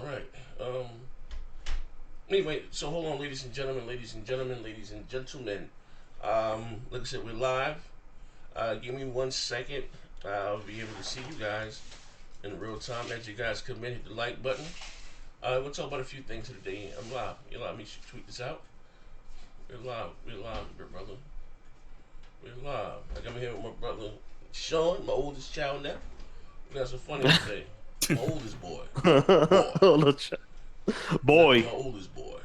right. Anyway, so hold on, ladies and gentlemen, ladies and gentlemen, ladies and gentlemen. Like I said, we're live. Give me 1 second. I'll be able to see you guys in real time as you guys come in. Hit the like button. We'll talk about a few things today. I'm live. You allow me to tweet this out. We're live. We're live, big brother. We're live. Like I'm here with my brother Sean, my oldest child now. We got some funny today. My oldest boy. Boy. Boy. My oldest boy.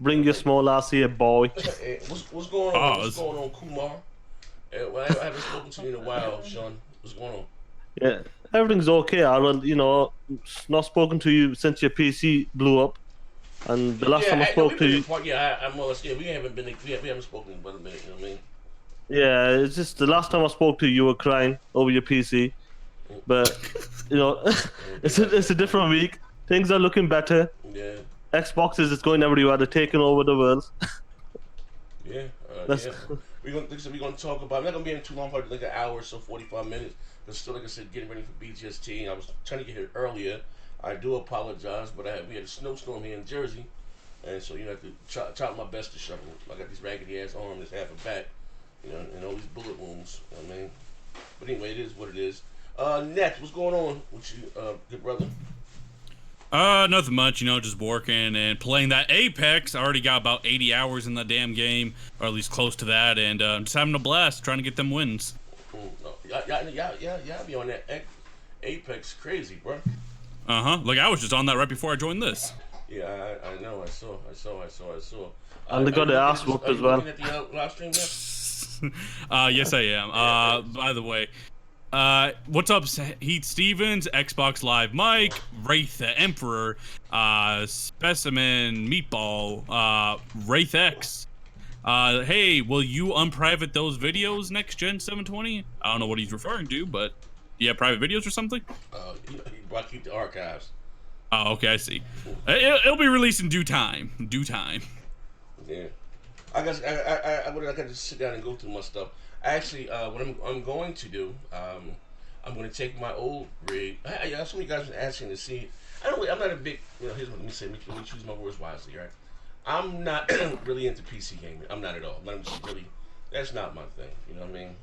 Bring your small ass here, boy. Hey, what's going on? What's going on, Kumar? I haven't spoken to you in a while, Sean. What's going on? Yeah, everything's okay. Not spoken to you since your PC blew up. And the last time I spoke to you... we haven't spoken in a minute, you know what I mean? Yeah, it's just the last time I spoke to you, you were crying over your PC. But, it's a different week. Things are looking better. Yeah. Xbox is just going everywhere. They're taking over the world. Yeah. We're gonna talk about. I'm not gonna be in too long, probably like an hour or so, 45 minutes. But still, like I said, getting ready for BGST. I was trying to get here earlier. I do apologize, but we had a snowstorm here in Jersey, and so have to try my best to shovel. I got these raggedy ass arm that's half a back, and all these bullet wounds. You know what I mean, but anyway, it is what it is. Next, what's going on with you, good brother? Nothing much, just working and playing that Apex. I already got about 80 hours in the damn game, or at least close to that, and just having a blast trying to get them wins. Y'all be on that Apex crazy, bro. Like I was just on that right before I joined this. Yeah, I know. I saw. And they got the ass whooped as well. Are you looking at the live stream now? Yes, I am. By the way, what's up, Heath Stevens, Xbox Live Mike, Wraith the Emperor, Specimen Meatball, Wraith X. Hey, will you unprivate those videos next gen 720? I don't know what he's referring to, but yeah, private videos or something? I keep the archives. Oh, okay, I see. It'll be released in due time. Yeah. I got to sit down and go through my stuff. Actually, what I'm going to do, I'm going to take my old rig. Some of you guys been asking to see. I'm not a big. Here's what let me say. Let me choose my words wisely, right? I'm not really into PC gaming. I'm not at all. I'm just really. That's not my thing. You know what I mean?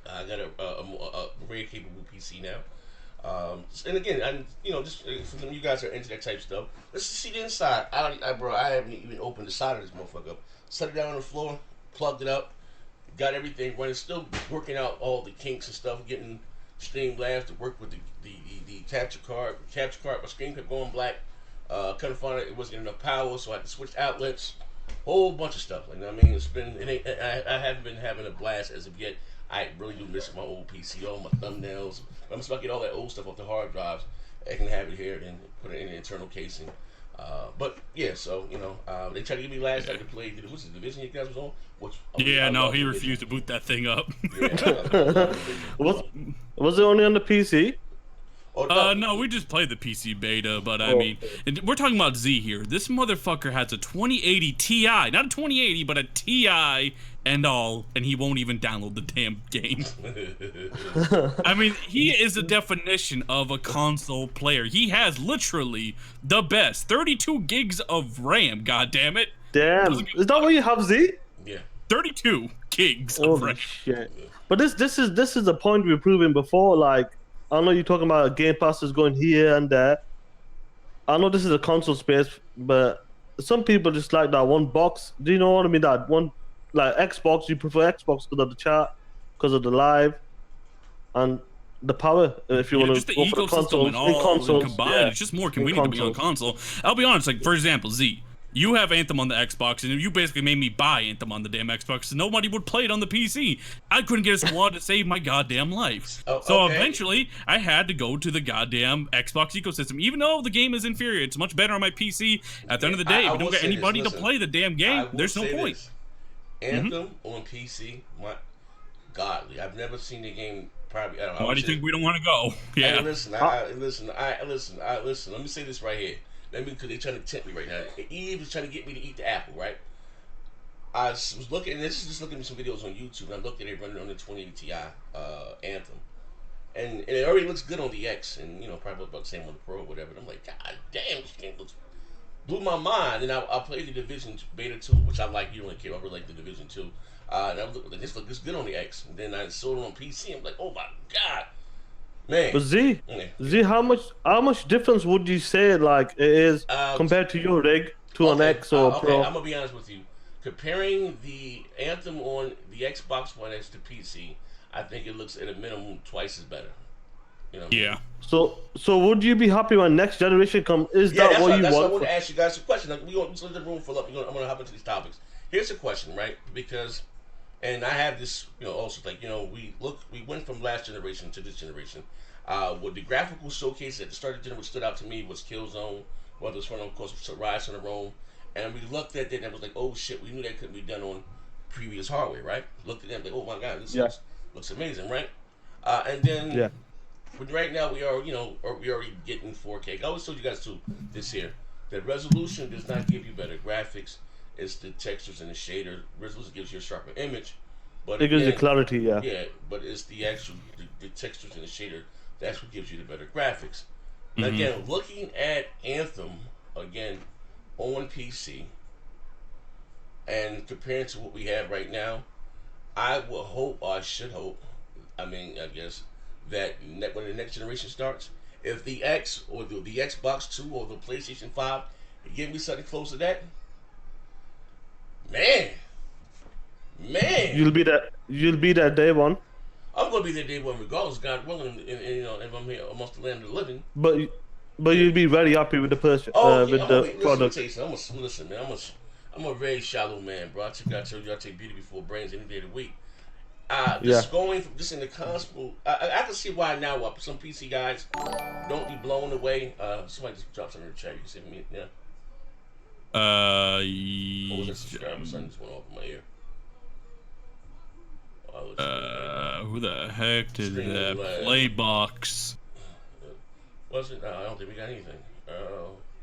I got a very capable PC now. And again, just for them, you guys are into that type of stuff. Let's see the inside. I haven't even opened the side of this motherfucker up. Set it down on the floor, plugged it up, got everything running. Still working out all the kinks and stuff. Getting Streamlabs to work with the capture card. My screen kept going black. Couldn't find it wasn't enough power, so I had to switch outlets. Whole bunch of stuff. Like, I mean, I haven't been having a blast as of yet. I really do miss my old PC, all my thumbnails. I'm just about to get all that old stuff off the hard drives. I can have it here and put it in the internal casing. But yeah, so they tried to give me last night to play. What's the division you guys was on? He refused to boot that thing up. Was it only on the PC? No, we just played the PC beta, but I mean, we're talking about Z here. This motherfucker has a 2080 Ti, not a 2080, but a Ti and all, and he won't even download the damn game. I mean, he is the definition of a console player. He has literally the best 32 gigs of RAM, goddammit. Damn, is that what you have, Z? Yeah. 32 gigs of RAM. Shit. But this is the point we've proven before, like, I know you're talking about Game Pass is going here and there. I know this is a console space, but some people just like that one box. Do you know what I mean? That one, like Xbox, you prefer Xbox because of the chat, because of the live, and the power. If you want to just the go for the ecosystem consoles, and all consoles, combined, it's just more convenient to be on console. I'll be honest, like for example, Z. You have Anthem on the Xbox, and you basically made me buy Anthem on the damn Xbox, so nobody would play it on the PC. I couldn't get a squad to save my goddamn life. So eventually, I had to go to the goddamn Xbox ecosystem. Even though the game is inferior, it's much better on my PC. At the end of the day, if you don't get anybody to play the damn game, there's no point. Anthem on PC, godly. I've never seen the game. Probably. I don't know. Why do you think we don't want to go? Yeah. Hey, listen. Let me say this right here. Because they're trying to tempt me right now. Eve is trying to get me to eat the apple, right? I was looking, and this is just looking at some videos on YouTube, and I looked at it running on the 2080 Ti Anthem. and it already looks good on the X, and probably about the same on the Pro or whatever. And I'm like, God damn, this game blew my mind. And I played the Division Beta 2, which I like. You don't really care. I really like the Division 2. And I looked like, this looks good on the X. And then I sold it on PC. I'm like, oh my God, man. But Z, how much difference would you say like it is compared to your rig to an X or Pro? I'm gonna be honest with you. Comparing the Anthem on the Xbox One X to PC, I think it looks at a minimum twice as better. Yeah. So would you be happy when next generation come? Is that what you that's want? Why I want to ask you guys a question. Like, we let the room fill up. I'm gonna hop into these topics. Here's a question, right? Because, and I have this, also like, we went from last generation to this generation. What the graphical showcase at the start of the generation stood out to me was Killzone, whether it was from, of course, Rise of the Rome. And we looked at it and was like, oh shit, we knew that couldn't be done on previous hardware, right? Looked at them like, oh my God, this looks amazing, right? And then, but right now we are, we already getting 4K. I always told you guys too this year that resolution does not give you better graphics. It's the textures and the shader. Resolution gives you a sharper image, but it gives you clarity, yeah. Yeah, but it's the actual the textures and the shader that's what gives you the better graphics. Now, again, looking at Anthem again on PC and comparing to what we have right now, I will hope, or I should hope, I guess, that when the next generation starts, if the X or the Xbox 2 or the PlayStation 5 give me something close to that, man, you'll be that day one. I'm gonna be there day one regardless, God willing, and if I'm here amongst the land of the living. But you'll be very happy with the product. Listen, man. I'm a very shallow man, bro. I told you I take beauty before brains any day of the week. Going from just in the console, I can see why now some PC guys don't be blown away. Somebody just dropped something in the chat. You can see me, yeah. What was that subscriber? Something just went off in my ear. Who the heck did that play box? Was it? I don't think we got anything.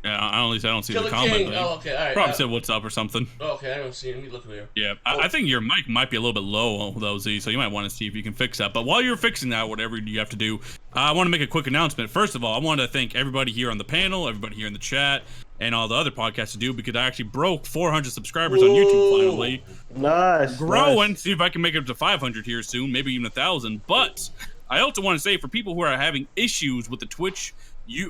Yeah, at least I don't see Killer the comment. King. Oh, okay, all right. Probably said what's up or something. Okay, I don't see it. Let me look here. Yeah, I think your mic might be a little bit low, though, Z, so you might want to see if you can fix that. But while you're fixing that, whatever you have to do, I want to make a quick announcement. First of all, I want to thank everybody here on the panel, everybody here in the chat, and all the other podcasts to do, because I actually broke 400 subscribers on YouTube finally. Nice. Growing. Nice. See if I can make it up to 500 here soon, maybe even 1,000. But I also want to say, for people who are having issues with the Twitch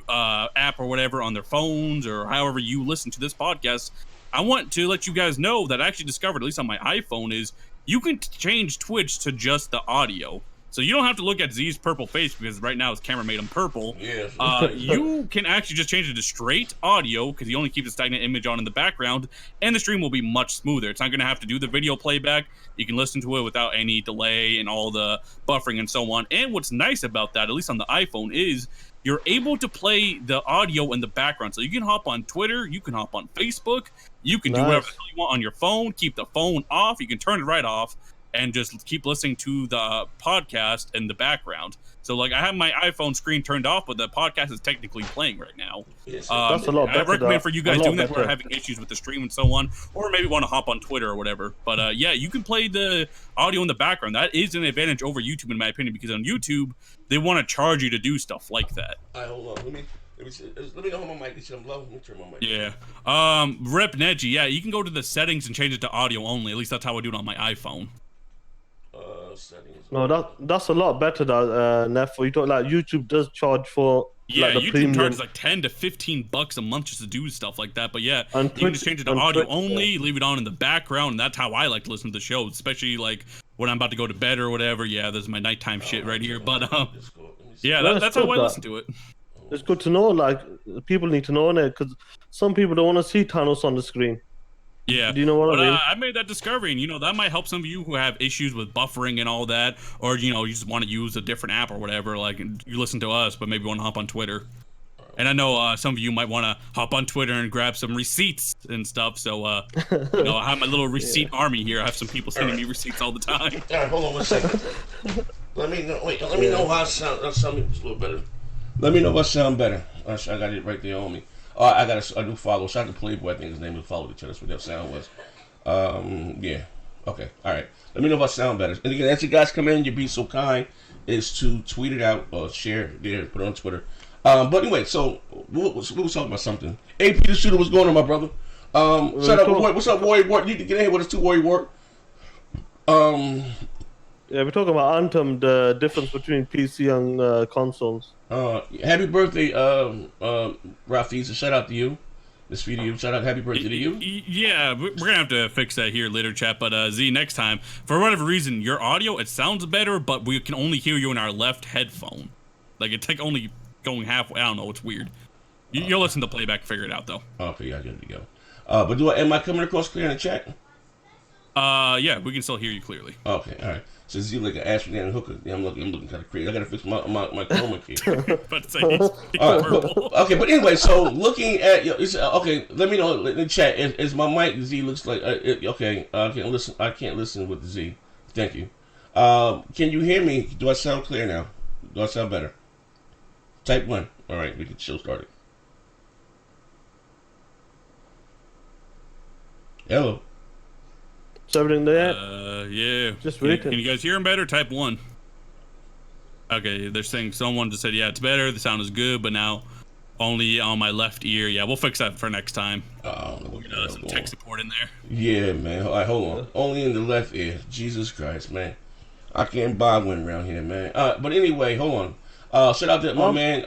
app or whatever on their phones or however you listen to this podcast, I want to let you guys know that I actually discovered, at least on my iPhone, is you can change Twitch to just the audio. So you don't have to look at Z's purple face, because right now his camera made him purple. Yes. You can actually just change it to straight audio, because you only keep the stagnant image on in the background, and the stream will be much smoother. It's not going to have to do the video playback. You can listen to it without any delay and all the buffering and so on. And what's nice about that, at least on the iPhone, is you're able to play the audio in the background. So you can hop on Twitter, you can hop on Facebook, you can do whatever the hell you want on your phone, keep the phone off, you can turn it right off, and just keep listening to the podcast in the background. So, like, I have my iPhone screen turned off, but the podcast is technically playing right now. Yes, that's a lot better. I recommend for you guys doing that who are having issues with the stream and so on, or maybe want to hop on Twitter or whatever. But yeah, you can play the audio in the background. That is an advantage over YouTube, in my opinion, because on YouTube, they want to charge you to do stuff like that. All right, hold on. Let me know how my mic is. I'm low. Let me turn my mic. Yeah. Rip Neji, yeah, you can go to the settings and change it to audio only. At least that's how I do it on my iPhone. Settings. No, that's a lot better than Neff. You don't like YouTube does charge for like the YouTube premium. charges like $10 to $15 a month just to do stuff like that. But yeah, And you can just change it to and audio Twitch, only, leave it on in the background, and that's how I like to listen to the show, especially like when I'm about to go to bed or whatever. Yeah, this is my nighttime shit right here. But yeah, that's how I listen to it. It's good to know. Like, people need to know it, because some people don't want to see Thanos on the screen. Yeah, do you know what I mean? I made that discovery, and that might help some of you who have issues with buffering and all that, or you just want to use a different app or whatever. Like, you listen to us, but maybe want to hop on Twitter. And I know some of you might want to hop on Twitter and grab some receipts and stuff. So I have my little receipt army here. I have some people sending me receipts all the time. All right, hold on 1 second. Let me know how I sound. That sound just a little better. Let me know if I sound better. I got it right there on me. I got a new follow. Shout out to Playboy. I think his name was follow each other. That's what that sound was. Yeah. Okay, all right. Let me know if I sound better. And again, as you guys come in, you'd be so kind is to tweet it out or share there, put it on Twitter. But anyway, so we was talking about something. AP the shooter, what's going on, my brother? Shut up, boy. What's up, Warrior Ward? You need to get in here with us too, Warrior Ward. Yeah, we're talking about Anthem, the difference between PC and consoles. Happy birthday, Rafiz. Shout out to you. This video, shout out, happy birthday to you. Yeah, we're gonna have to fix that here later, chat. But Z, next time, for whatever reason, your audio, it sounds better, but we can only hear you in our left headphone. Like, it's like only going halfway. I don't know, it's weird. You'll listen to playback and figure it out, though. Okay, yeah, good to go. But am I coming across clear in the chat? Yeah, we can still hear you clearly. Okay, all right. So Z like an Ashton hooker. Yeah, I'm looking kind of crazy. I gotta fix my chroma key. But say he's purple. Okay, but anyway, so looking at okay, let me know in the chat. Is my mic Z looks like okay? I can't listen. I can't listen with the Z. Thank you. Can you hear me? Do I sound clear now? Do I sound better? Type 1. All right, we can show started. Hello. Is everything there? Yeah. Just waiting. Can you guys hear him better? Type 1. Okay, they're saying someone just said, yeah, it's better. The sound is good, but now only on my left ear. Yeah, we'll fix that for next time. Some tech support in there. Yeah, man. All right, hold on. Only in the left ear. Jesus Christ, man. I can't buy one around here, man. But anyway, hold on. Shout out to my man,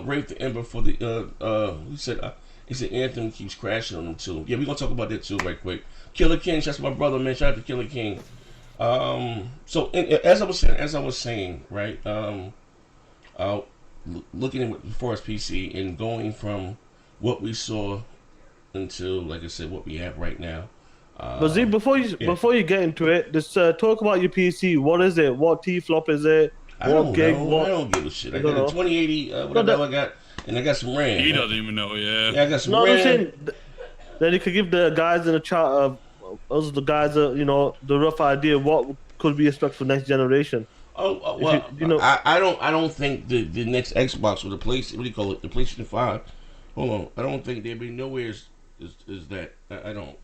Rafe the Ember for the he said Anthem keeps crashing on him too. Yeah, we're gonna talk about that too right quick. Killer King, that's my brother, man. Shout out to Killer King. So as I was saying, right? Looking at as far as PC and going from what we saw until, like I said, what we have right now. But Z, before you get into it, just talk about your PC. What is it? What T-flop is it? I don't give a shit. I got a 2080, whatever I got, and I got some RAM. He doesn't even know, yeah. I got some RAM. I'm saying that you could give the guys in the chat, us the guys, the rough idea what could be expected for next generation. Well, I don't think the next Xbox or the PlayStation, what do you call it, the PlayStation 5. Hold on, I don't think there'd be nowhere is that. I don't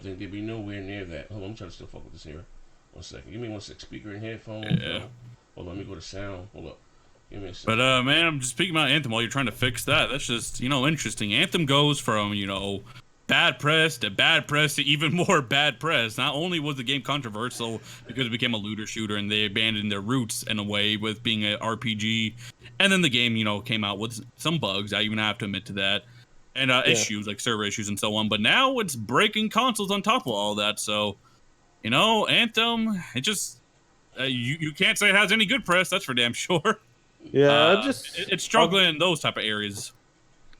think there'd be nowhere near that. Hold on, I'm trying to still fuck with this here. 1 second. Give me 1 sec. Speaker and headphones. Yeah. Hold on, let me go to sound. Hold up. Give me a second. But man, I'm just speaking about Anthem while you're trying to fix that. That's just interesting. Anthem goes from bad press to even more bad press. Not only was the game controversial because it became a looter shooter and they abandoned their roots in a way with being an RPG, and then the game came out with some bugs. I even have to admit to that. And issues like server issues and so on. But now it's breaking consoles on top of all that. So, Anthem, it just you can't say it has any good press. That's for damn sure. Yeah, it's struggling in those type of areas.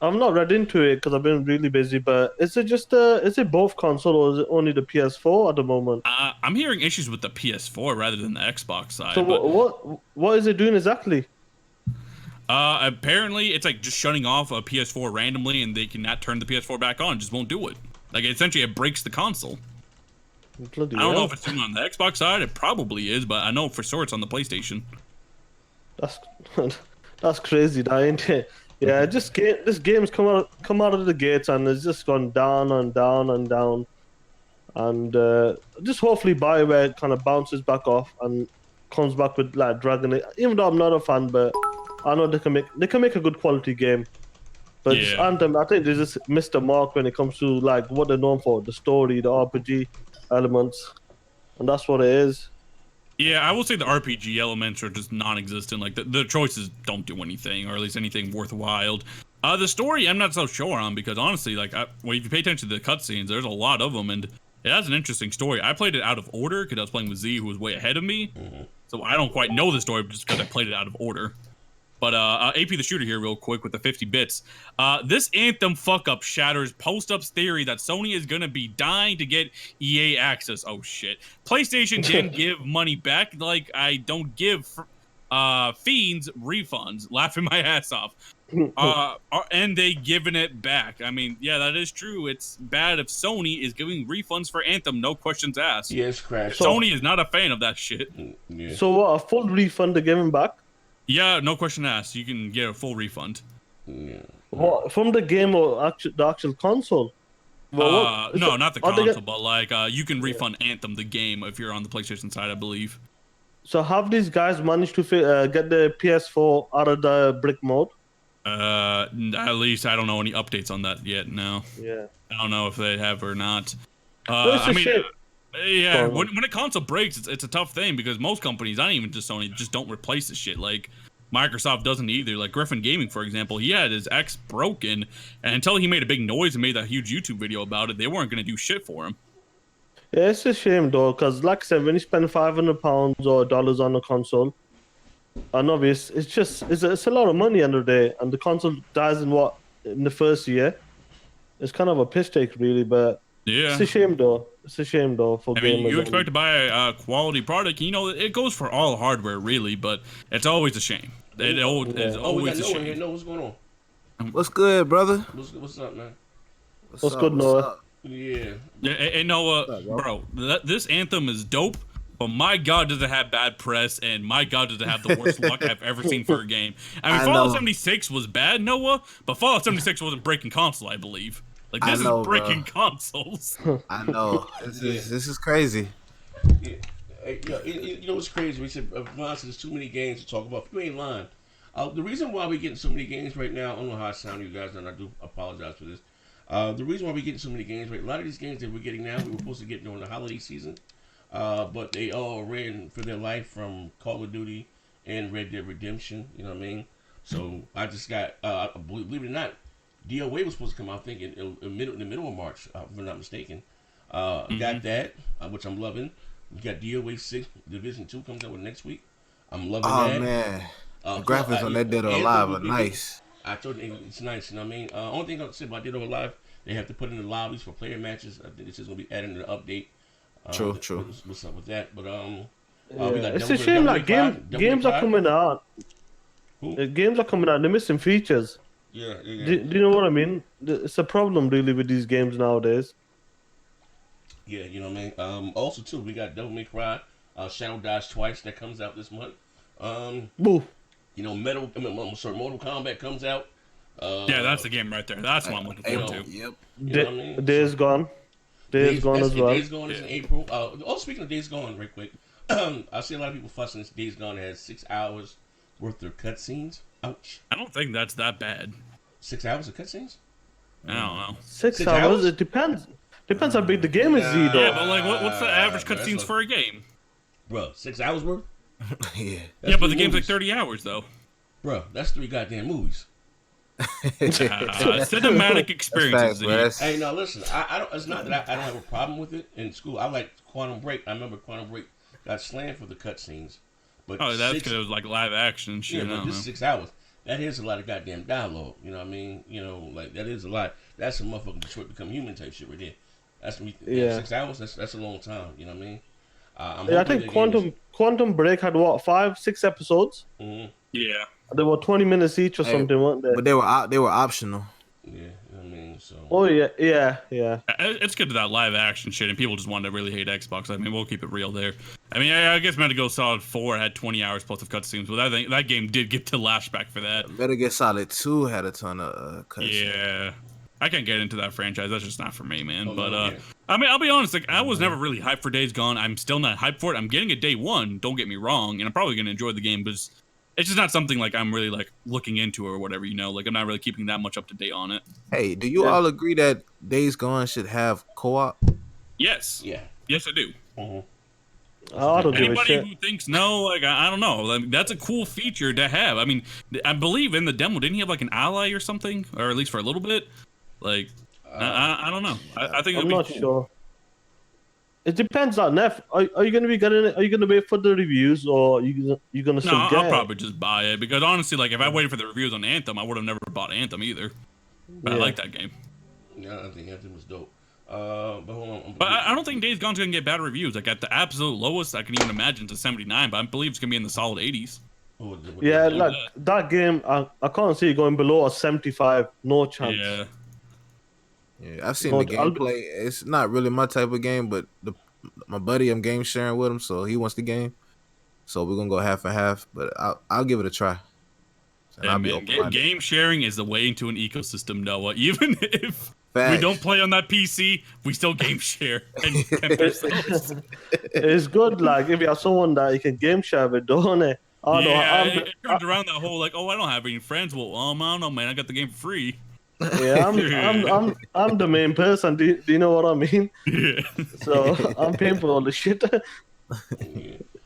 I'm not read into it because I've been really busy. But is it just is it both console or is it only the PS4 at the moment? I'm hearing issues with the PS4 rather than the Xbox side. So what is it doing exactly? Apparently it's like just shutting off a PS4 randomly, and they cannot turn the PS4 back on. Just won't do it. Like essentially, it breaks the console. I don't know if it's doing on the Xbox side. It probably is, but I know for sure it's on the PlayStation. That's crazy, that ain't it? Yeah, this game's come out of the gates and it's just gone down and down and down, and just hopefully BioWare kind of bounces back off and comes back with like Dragon Age. Even though I'm not a fan, but I know they can make a good quality game. But just Anthem, I think they just missed the mark when it comes to like what they're known for, the story, the RPG elements, and that's what it is. Yeah, I will say the RPG elements are just non-existent. Like the choices don't do anything, or at least anything worthwhile. The story I'm not so sure on because honestly, like if you pay attention to the cutscenes, there's a lot of them, and it has an interesting story. I played it out of order because I was playing with Z, who was way ahead of me, so I don't quite know the story just because I played it out of order. But AP the Shooter here real quick with the 50 bits. This Anthem fuck-up shatters Post-Up's theory that Sony is going to be dying to get EA access. Oh, shit. PlayStation didn't give money back like I don't give fiends refunds. Laughing my ass off. And they giving it back. I mean, yeah, that is true. It's bad if Sony is giving refunds for Anthem, no questions asked. Yes, crash. Sony is not a fan of that shit. Yeah. So what, a full refund they're giving back? Yeah, no question asked. You can get a full refund. Yeah. What, from the game or the actual console? No, not the are they console, get- but like you can refund Anthem the game if you're on the PlayStation side, I believe. So have these guys managed to get the PS4 out of the brick mode? At least I don't know any updates on that yet. No, Yeah. I don't know if they have or not. No, it's I a mean, shame. yeah, Go on. when a console breaks, it's a tough thing because most companies, not even just Sony, just don't replace the shit. Like Microsoft doesn't either. Like Griffin Gaming, for example, he had his X broken, and until he made a big noise and made that huge YouTube video about it, they weren't gonna do shit for him. Yeah, it's a shame though, because like I said, when you spend £500 or dollars on a console, and obviously it's a lot of money end of the day, and the console dies in the first year. It's kind of a piss take, really, but Yeah. it's a shame though. It's a shame though for I mean, gamers. you expect to buy a quality product, you know, it goes for all hardware, really, but it's always a shame. It is Oh, always we got a Noah here. shame. Noah, what's going on? What's good, brother? What's up, man? What's good, Noah? Yeah. Yeah, and Noah, bro, this Anthem is dope, but my God, does it have bad press, and my God, does it have the worst luck I've ever seen for a game. I mean, I Fallout know. 76 was bad, Noah, but Fallout 76 wasn't breaking console, I believe. Like, I this know, is bro. breaking consoles. I know. This is crazy. Yeah. Hey, you know what's crazy? We said there's too many games to talk about. You ain't lying. The reason why we're getting so many games right now, I don't know how I sound to you guys, and I do apologize for this. The reason why we're getting so many games, right? A lot of these games that we're getting now, we were supposed to get during the holiday season, but they all ran for their life from Call of Duty and Red Dead Redemption. You know what I mean? So I just got, believe it or not, DOA was supposed to come out, I think, in the middle of March, if I'm not mistaken. Got that, which I'm loving. We got DOA 6 Division 2 comes out with next week. I'm loving Oh that. man, the graphics on that Dead or Alive are nice. I told you it's nice, you know what I mean? Only thing I'll say about Dead or Alive, they have to put in the lobbies for player matches. I think it's just gonna be added in the update. True. What's up with that? But we Yeah. got It's a Devil- shame Devil like May 5, Devil May games are 5. coming out. Who? Games are coming out. They're missing features. Yeah. Do you know what I mean? It's a problem really with these games nowadays. Yeah, you know what I mean? Also, too, we got Devil May Cry, Shadow Dies Twice that comes out this month. Boo. You know, Mortal Kombat comes out. Yeah, that's the game right there. That's what I'm looking forward to. Yep. You know what I mean? Days Gone. Days Gone that's as it. well. Days Gone is in April. Speaking of Days Gone, right quick, I see a lot of people fussing this Days Gone has 6 hours worth of cutscenes. Ouch. I don't think that's that bad. 6 hours of cutscenes? I don't know. 6 6 hours? hours? It depends. Depends how big the game is, Z, though. Yeah, but like, what's the average bro, that's cutscenes a- for a game? Bro, 6 hours worth? Yeah. That's Yeah, but 3 the game's like movies. 30 hours though. Bro, that's 3 goddamn movies. Cinematic experiences. Facts, bro. That's- Hey, no, listen. I don't. It's not that I don't have a problem with it in school. I like Quantum Break. I remember Quantum Break got slammed for the cutscenes. But Oh, that's 6 because it was like live action and shit. Yeah, I but don't this know. 6 hours. That is a lot of goddamn dialogue. You know what I mean? You know, like that is a lot. That's a motherfucking Detroit Become Human type shit right there. That's me. Yeah. 6 hours. That's a long time. You know what I mean? I'm Yeah, I hoping think the game Quantum Break had what 5-6 episodes. is- Yeah. They were 20 minutes each or Hey, something, weren't they? But they were optional. yeah, you know what I mean? So. Oh yeah. It's good to that live action shit, and people just want to really hate Xbox. I mean, we'll keep it real there. I mean, I guess Metal Gear Solid 4 had 20 hours plus of cutscenes, but I think that game did get to lashback for that. Metal Gear Solid 2 had a ton of cutscenes. Yeah. I can't get into that franchise. That's just not for me, man. Oh, But no, yeah. I mean, I'll be honest. Like, I was never really hyped for Days Gone. I'm still not hyped for it. I'm getting it day one. Don't get me wrong, and I'm probably gonna enjoy the game, but it's just not something like I'm really like looking into or whatever. You know, like I'm not really keeping that much up to date on it. Hey, do you Yeah. all agree that Days Gone should have co-op? Yes. Yeah. Yes, I do. Mhm. I don't give a Anybody shit. who thinks no, like I don't know, like, that's a cool feature to have. I mean, I believe in the demo, didn't he have like an ally or something, or at least for a little bit? Like, I don't know. I think I'm it'd be not cool. sure. It depends on Neff. Are you gonna be getting it? Are you gonna wait for the reviews or you gonna No, still I'll get it? probably just buy it because honestly, like if I waited for the reviews on Anthem, I would have never bought Anthem either. But I Yeah. like that game. Yeah, I think Anthem was dope. But hold on. But I don't think Days Gone's gonna get bad reviews. Like at the absolute lowest, I can even imagine to 79, but I believe it's gonna be in the solid 80s. Yeah, Yeah. like that game, I can't see it going below a 75. No chance. Yeah. Yeah, I've seen No, the I'll- gameplay. It's not really my type of game, but my buddy, I'm game sharing with him, so he wants the game. So we're gonna go half and half, but I'll give it a try. And I'll be man, open-minded. game sharing is the way into an ecosystem, Noah. Even if we Facts. don't play on that PC, we still game share and pimp ourselves. It's good, like if you have someone that you can game share with, don't it? I know. Yeah, it turns around that whole like, oh, I don't have any friends. Well, I don't know, man. I got the game for free. Yeah, I'm the main person. Do you know what I mean? Yeah. So I'm paying for all the shit.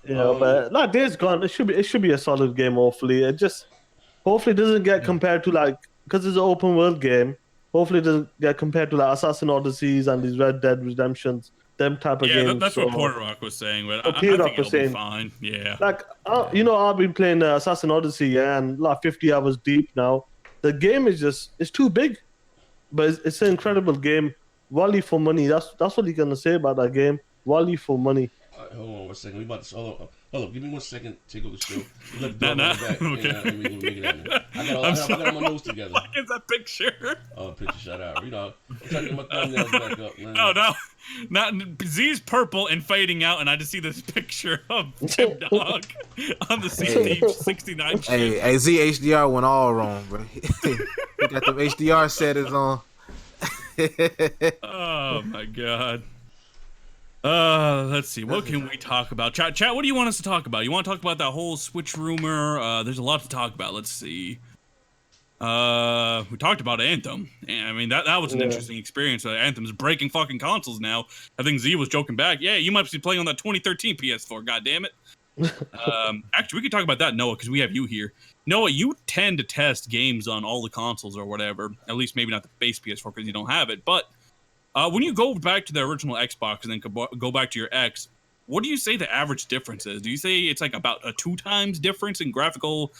Yeah, but like Days Gone, it should be a solid game. Hopefully, hopefully it doesn't get compared to like because it's an open world game. Hopefully, it doesn't get compared to like Assassin Odysseys and these Red Dead Redemptions, them type of games. That's what Porter Rock was saying, but I Porter think it'll be fine. Yeah. Like you know, I've been playing Assassin Odyssey, yeah, and like 50 hours deep now. The game is it's too big, but it's an incredible game. Value for money. That's what you're gonna say about that game. Value for money. Hold on 1 second. We about to hold up. Give me 1 second. Take over the show. You let the Nah, dog nah, back. okay. And, we make it happen. I got all my notes together. What is that picture? Oh, picture shut out. You know, I'm trying to get my thumbnails back up, man. No, not Z's purple and fading out, and I just see this picture of Tim Dog on the 69 chip. Hey, ZHDR went all wrong, bro. He got them HDR settings on. Oh my god. Let's see. What can we talk about? Chat, what do you want us to talk about? You want to talk about that whole Switch rumor? There's a lot to talk about. Let's see. We talked about Anthem. And, I mean, that was an interesting experience. Anthem's breaking fucking consoles now. I think Z was joking back. Yeah, you might be playing on that 2013 PS4. God damn it. Actually, we could talk about that, Noah, because we have you here. Noah, you tend to test games on all the consoles or whatever. At least maybe not the base PS4 because you don't have it. But when you go back to the original Xbox and then go back to your X, what do you say the average difference is? Do you say it's like about a 2 times difference in graphical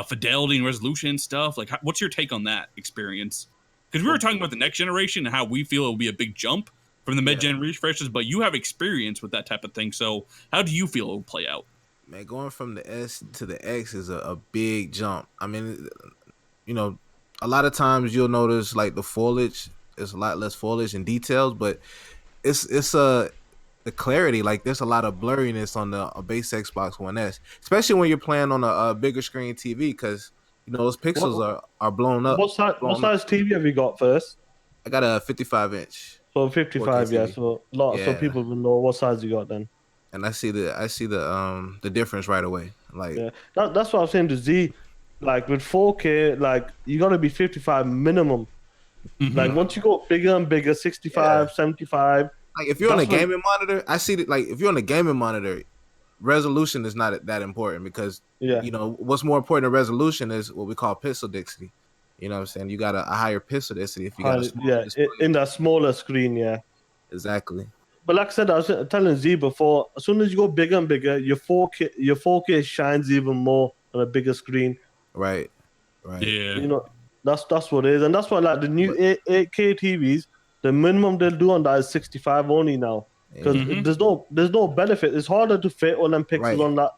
fidelity and resolution and stuff? Like, what's your take on that experience? Because we were talking about the next generation and how we feel it will be a big jump from the mid-gen refreshes, but you have experience with that type of thing. So how do you feel it will play out? Man, going from the S to the X is a big jump. I mean, you know, a lot of times you'll notice like the foliage. There's a lot less foliage and details, but it's the clarity. Like there's a lot of blurriness on the base Xbox One S, especially when you're playing on a bigger screen TV, because you know those pixels are blown up. What size TV have you got first? I got a 55-inch. So 55, yeah. So so people will know what size you got then. And I see the difference right away. Like that's what I'm saying to Z. Like with 4K, like you gotta be 55 minimum. Mm-hmm. Like once you go bigger and bigger, 65, 75. Like if you're on a gaming monitor, I see that. Like if you're on a gaming monitor, resolution is not that important because you know what's more important than resolution is what we call pixel density. You know what I'm saying? You got a higher pixel density if you got a smaller display. In that smaller screen, exactly. But like I said, I was telling Z before, as soon as you go bigger and bigger, your 4K shines even more on a bigger screen. Right. Yeah. You know, that's what it is, and that's why like the new 8K TVs, the minimum they'll do on that is 65 only now, because there's no benefit. It's harder to fit all them pixels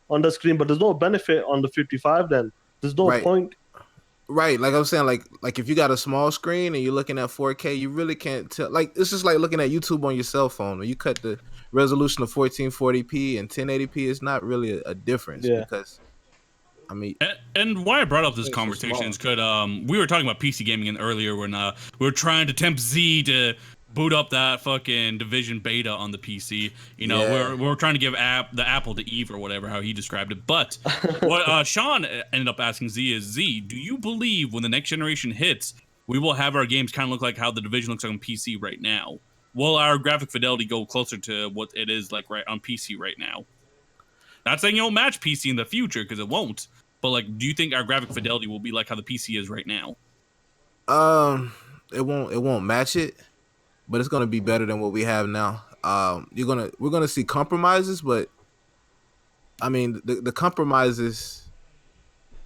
on the screen, but there's no benefit on the 55. Then there's no point. Right, like I was saying, like if you got a small screen and you're looking at 4K, you really can't tell. Like it's just like looking at YouTube on your cell phone. When you cut the resolution of 1440p and 1080p, it's not really a difference because. I mean, and why I brought up this conversation is because we were talking about PC gaming earlier when we were trying to tempt Z to boot up that fucking Division beta on the PC. You know, we're trying to give the apple to Eve or whatever, how he described it. But what Sean ended up asking Z is, Z, do you believe when the next generation hits, we will have our games kind of look like how the Division looks like on PC right now? Will our graphic fidelity go closer to what it is like right on PC right now? Not saying it'll match PC in the future, because it won't. But like, do you think our graphic fidelity will be like how the PC is right now? It won't match it, but it's gonna be better than what we have now. We're gonna see compromises, but I mean the compromises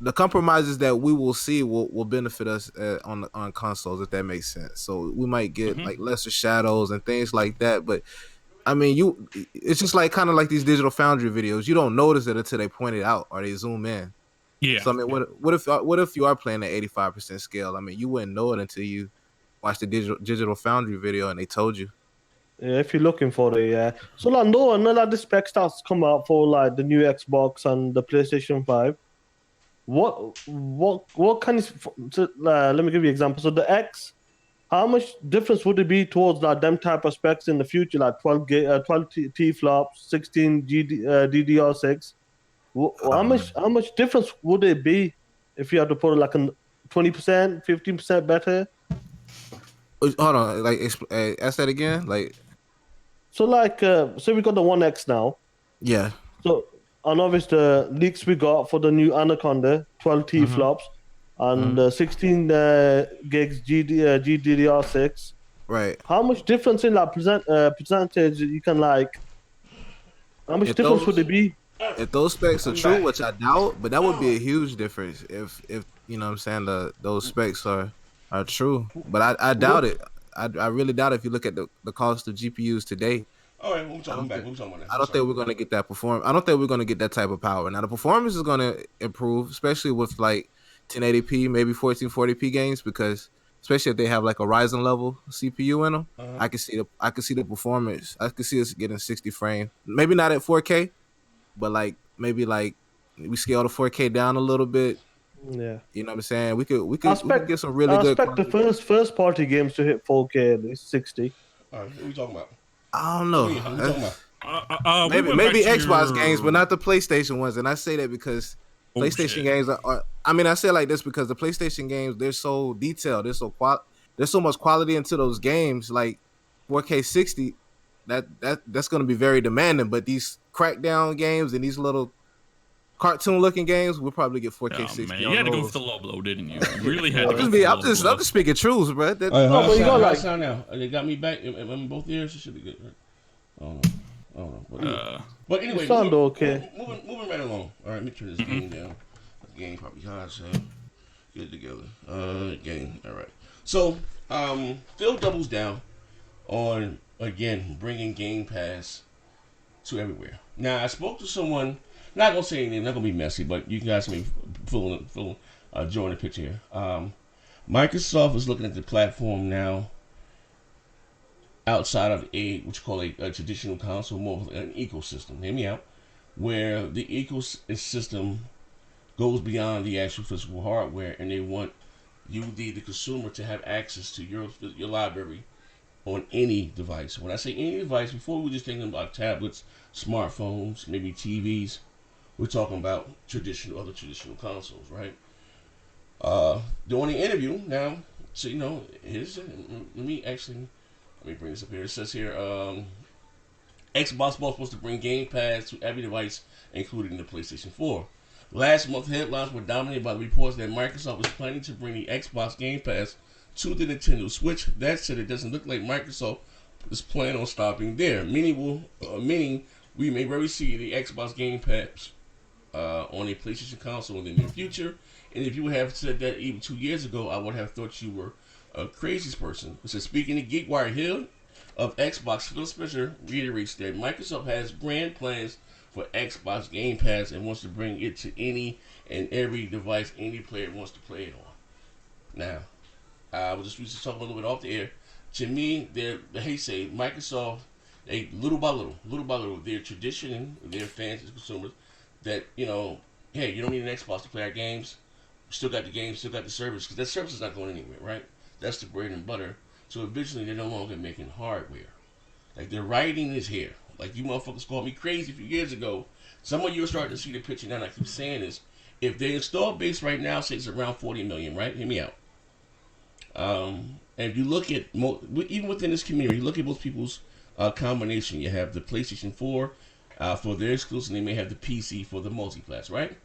that we will see will benefit us on consoles, if that makes sense. So we might get like lesser shadows and things like that, but. I mean, it's just like kind of like these Digital Foundry videos. You don't notice it until they point it out or they zoom in. Yeah. So I mean, what if you are playing at 85% scale? I mean, you wouldn't know it until you watch the Digital Foundry video and they told you. Yeah, if you're looking for it, yeah. So like, none of the spec starts come out for like the new Xbox and the PlayStation 5. what kind of let me give you an example. So the X, how much difference would it be towards like them type of specs in the future, like 12 T flops, 16 DDR6? How much difference would it be if you had to put it like a 20%, 15% better? Hold on, like ask that again. Like, So like, so we got the One X now. yeah. So I know it's the leaks we got for the new Anaconda 12T Mm-hmm. flops and Mm-hmm. 16 gigs GDDR6. Right. How much difference in like percentage you can like? How much If difference would those it be? if those specs are I'm true, back. which I doubt, but that would be a huge difference if you know what I'm saying those specs are true. But I doubt What? it. I really doubt it if you look at the cost of GPUs today. All right, what we I talking don't back? think What we talking about now? I I'm don't sorry. think we're gonna get that perform. I don't think we're gonna get that type of power. Now the performance is gonna improve, especially with like 1080p, maybe 1440p games, because especially if they have like a Ryzen level CPU in them, Uh-huh. I can see the performance. I can see us getting 60 frames, maybe not at 4K, but like maybe like we scale the 4K down a little bit. Yeah. You know what I'm saying? We could get some really I good expect the quality. first party games to hit 4K at least 60. All right, what we talking about? I don't What know. we talking about? We Maybe went back to Xbox games, but your. not the PlayStation ones. And I say that because Oh PlayStation shit. games are I mean, I say it like this because the PlayStation games they're so detailed, there's so much quality into those games. Like 4K 60, that's going to be very demanding. But these crackdown games and these little cartoon looking games, we'll probably get 4K Oh man, 60 you on had to go for those. the low blow, didn't you? You really had to go Yeah. for the low I'm blow. just speaking truths, bro. All right, No, but you got how it like sound now? They got me back. Am I in both ears? It should be good. Right? I don't know. I don't know. But you anyway, sound okay. moving right along. All right, let me turn this game down. The game probably hot, so get it together. Game. All right. So, Phil doubles down on again bringing Game Pass to everywhere. Now, I spoke to someone. Not gonna say anything. Not gonna be messy, but you guys may join the picture here. Microsoft is looking at the platform now outside of what you call a traditional console, more of an ecosystem. Hear me out. Where the ecosystem goes beyond the actual physical hardware, and they want you, the consumer, to have access to your library on any device. When I say any device, before we were just thinking about tablets, smartphones, maybe TVs. We're talking about other traditional consoles, right? During the interview, now, so let me bring this up here. It says here, Xbox was supposed to bring Game Pass to every device, including the PlayStation 4. Last month, headlines were dominated by the reports that Microsoft was planning to bring the Xbox Game Pass to the Nintendo Switch. That said, it doesn't look like Microsoft is planning on stopping there. Meaning we may very see the Xbox Game Pass on a PlayStation console in the near future. And if you would have said that even 2 years ago, I would have thought you were a craziest person. So speaking to GeekWire Hill of Xbox, Phil Spencer reiterates that Microsoft has grand plans for Xbox Game Pass and wants to bring it to any and every device any player wants to play it on. Now, I was just talking a little bit off the air. To me, they say Microsoft, they little by little, they're traditioning their fans and consumers that hey, you don't need an Xbox to play our games. We still got the games, still got the service, because that service is not going anywhere, right? That's the bread and butter. So eventually, they're no longer making hardware. Like their writing is here. Like you motherfuckers called me crazy a few years ago. Some of you are starting to see the picture now. And I keep saying this. If the installed base right now says around 40 million, right? Hear me out. And if you look at even within this community, look at most people's combination. You have the PlayStation 4 for their exclusive, and they may have the PC for the multi-class, right?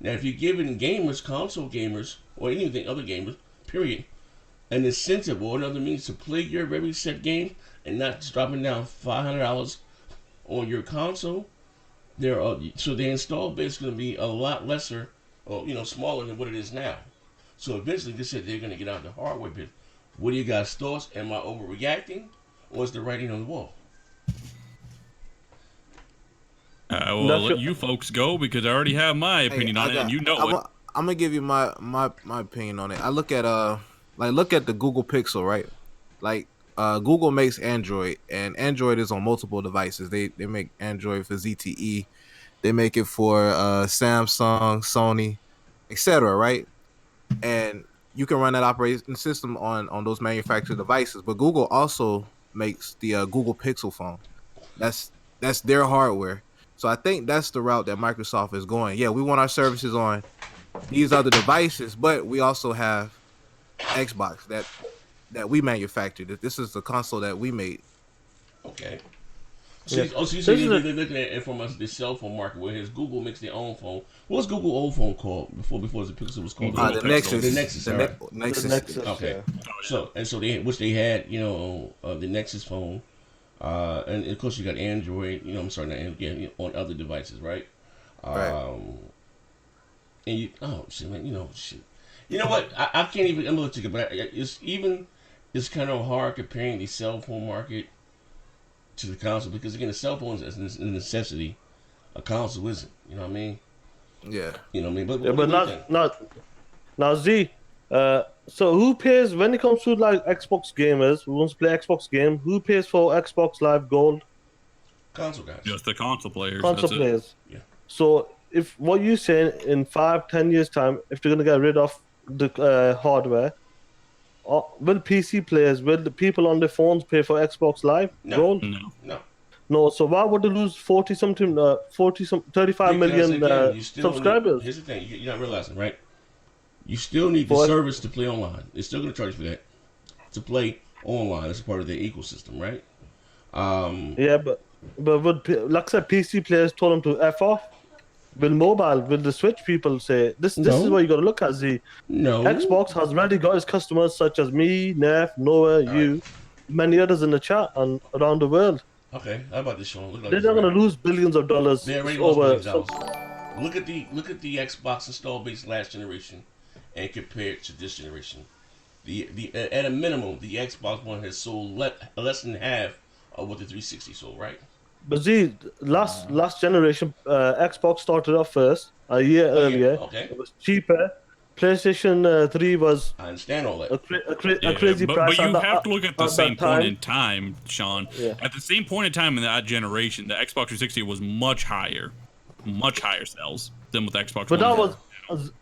Now, if you're giving gamers, console gamers, or anything other gamers, period, an incentive or another means to play your very set game and not just dropping down $500 on your console, so the install base is going to be a lot lesser, or smaller than what it is now. So eventually, they said they're going to get out the hardware bit. What do you guys' thoughts? Am I overreacting, or is the writing on the wall? Well, let you folks go because I already have my opinion on it, and you know it. I'm gonna give you my opinion on it. I look at look at the Google Pixel, right? Like Google makes Android, and Android is on multiple devices. They make Android for ZTE. They make it for Samsung, Sony, etc. Right, and you can run that operating system on those manufactured devices. But Google also makes the Google Pixel phone. That's their hardware. So I think that's the route that Microsoft is going. Yeah, we want our services on these other devices, but we also have Xbox that we manufactured. This is the console that we made. Okay. Yeah. So you say they're looking at it from the cell phone market, whereas Google makes their own phone. What was Google old phone called before the Pixel was called? The Nexus. The Nexus. The Nexus. The Nexus. Okay. Yeah. So they had the Nexus phone, and of course you got Android. I'm sorry, not Android, on other devices, right? Right. And shit, man, shit. You know what? I can't even. I'm gonna let you go, but it's kind of hard comparing the cell phone market to the console because again, the cell phone is a necessity. A console isn't. You know what I mean? Yeah. You know what I mean? But, Yeah, but not now Z. So who pays when it comes to like Xbox gamers who wants to play Xbox game? Who pays for Xbox Live Gold? console guys. Just the console players. Console that's players. Yeah. So if what you saying in 5-10 years time, if they're gonna get rid of the hardware, will PC players, will the people on their phones pay for Xbox Live No. Gold? No. No. So why would they lose 35 Because, million again, you still subscribers? Here's the thing: you're not realizing, right? You still need the What? service to play online. They're still going to charge you for that to play online. It's part of their ecosystem, right? Yeah, but like I said, PC players told them to F off. Will the Switch people say this? This is No. what you got to look at. Z No. Xbox has already got its customers such as me, Neff, Noah, you, many others in the chat and around the world. Okay, how about this, Sean? Look like They're this, not going right? to lose billions of dollars They already lost over. billions of dollars. Look at the Xbox install base last generation, and compare it to this generation. The at a minimum, the Xbox One has sold less than half of what the 360 sold, right? But Z, last generation, Xbox started off first a year earlier. Okay. It was cheaper. PlayStation 3 was I understand all that. a crazy but, price. But you at have to look at the same that time. point in time, Sean. Yeah. At the same point in time in that generation, the Xbox 360 was much higher sales than with Xbox But One. that was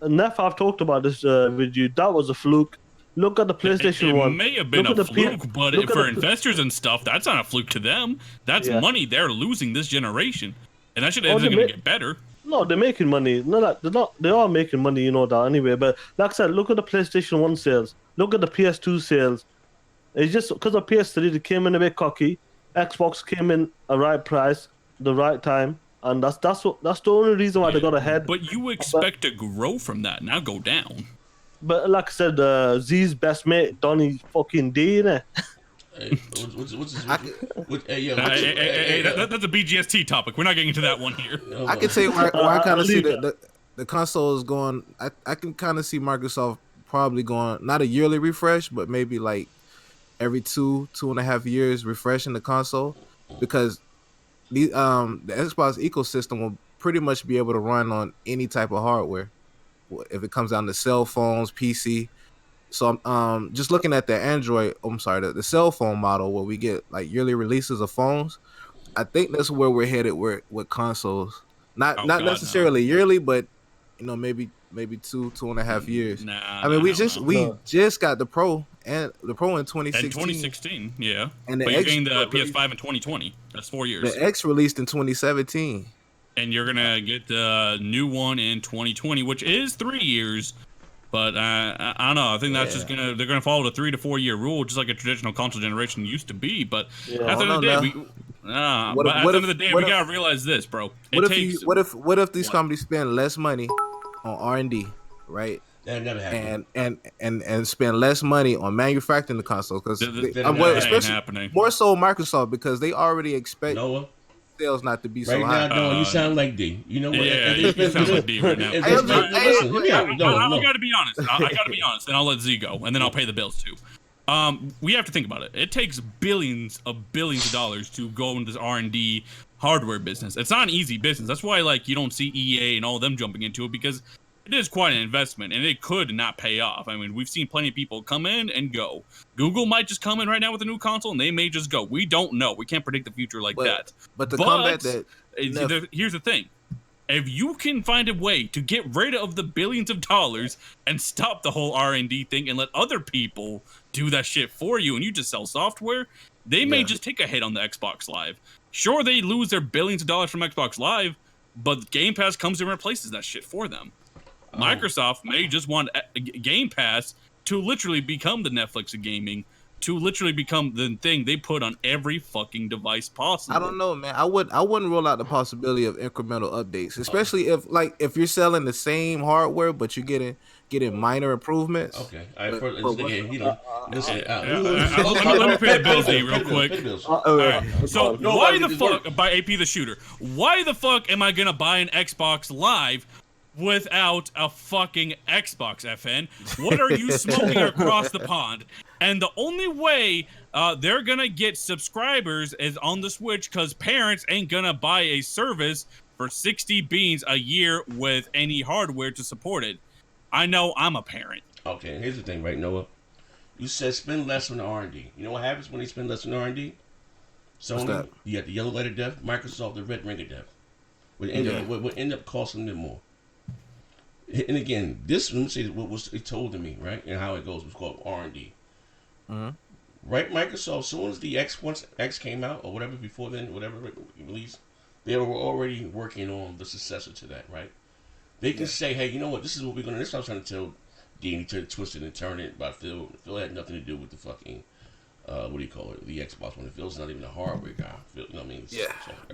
Neff. I've talked about this with you. That was a fluke. Look at the PlayStation it One. may have been Look a at the P- fluke, but look at for the- investors and stuff, that's not a fluke to them. That's Yeah. money they're losing this generation, and that shit Oh, isn't they going ma- to get better. No, they're making money. No, they're not. They are making money, you know that anyway. But like I said, look at the PlayStation 1 sales. Look at the PS2 sales. It's just because of PS3, they came in a bit cocky. Xbox came in a right price, the right time, and that's the only reason why they got ahead. But you expect to grow from that, not go down. But like I said, Z's best mate, Donny fucking D, innit? Hey, what's his? Hey, that's a BGST topic. We're not getting into that one here. I can tell you where I kind I'll of see leave that. the console is going. I can kind of see Microsoft probably going not a yearly refresh, but maybe like every 2.5 years refreshing the console, because the Xbox ecosystem will pretty much be able to run on any type of hardware if it comes down to cell phones, PC. So just looking at the Android, the cell phone model where we get like yearly releases of phones. I think that's where we're headed with consoles. Not necessarily yearly, but maybe 2.5 years. Nah, I mean, we just got the Pro and the Pro in 2016. In 2016, yeah. And the but you're X getting the PS5 in 2020. That's 4 years. The X released in 2017. And you're gonna get the new one in 2020, which is 3 years. But I don't know. I think that's just they're gonna follow the 3 to 4 year rule, just like a traditional console generation used to be. But at the end of the day, we gotta realize this, bro. What if these companies spend less money on R&D, right? That never happened. And spend less money on manufacturing the console, because especially happening. More so Microsoft, because they already expect Noah. Sales not to be right so high. Right now, you sound like D. You know what? Yeah, you sound like D right now. Listen, I gotta be honest. I gotta be honest, and I'll let Z go, and then I'll pay the bills too. We have to think about it. It takes billions of dollars to go into this R&D hardware business. It's not an easy business. That's why you don't see EA and all of them jumping into it, because it is quite an investment, and it could not pay off. I mean, we've seen plenty of people come in and go. Google might just come in right now with a new console, and they may just go. We don't know. We can't predict the future that. But to combat that, here's the thing. If you can find a way to get rid of the billions of dollars and stop the whole R&D thing and let other people do that shit for you and you just sell software, they may just take a hit on the Xbox Live. Sure, they lose their billions of dollars from Xbox Live, but Game Pass comes and replaces that shit for them. Microsoft may just want Game Pass to literally become the Netflix of gaming, to literally become the thing they put on every fucking device possible. I don't know, man. I wouldn't rule out the possibility of incremental updates, especially if you're selling the same hardware but you're getting minor improvements. Okay, all right. Let me pay the bills real quick. All right. So why the fuck by AP the Shooter? Why the fuck am I gonna buy an Xbox Live without a fucking Xbox, FN? What are you smoking across the pond? And the only way they're gonna get subscribers is on the Switch, because parents ain't gonna buy a service for 60 beans a year with any hardware to support it. I know, I'm a parent. Okay, here's the thing, right, Noah? You said spend less on R&D. You know what happens when they spend less on R&D? Sony, you got the yellow light of death. Microsoft, the red ring of death. Would end up costing them more. And again, let me say what was it told to me, right? And how it goes was called R&D. Right, Microsoft, as soon as the Xbox X came out, or whatever before then, whatever released, they were already working on the successor to that, right? They can say, hey, you know what, this is what we're going to, this is what I was trying to tell Danny to twist it and turn it, but Phil had nothing to do with the fucking, what do you call it, the Xbox one. Phil's not even a hardware guy. Phil, you know what I mean?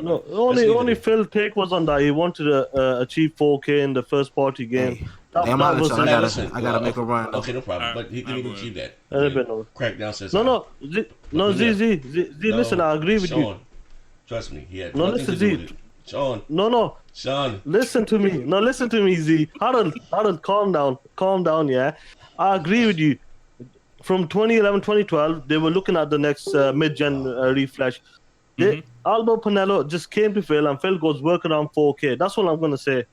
No, only Phil's take was on that. He wanted to achieve 4K in the first party game. I gotta make a run. Okay, no problem. But he didn't even achieve that. Crackdown says Z, listen, I agree with you. Trust me, he had nothing to do with it. Sean. Sean. Listen to me, Z. Harold, calm down, yeah. I agree with you. From 2011, 2012, they were looking at the next mid-gen refresh. Albo Pinello just came to Phil, and Phil goes working on 4K. That's what I'm gonna say.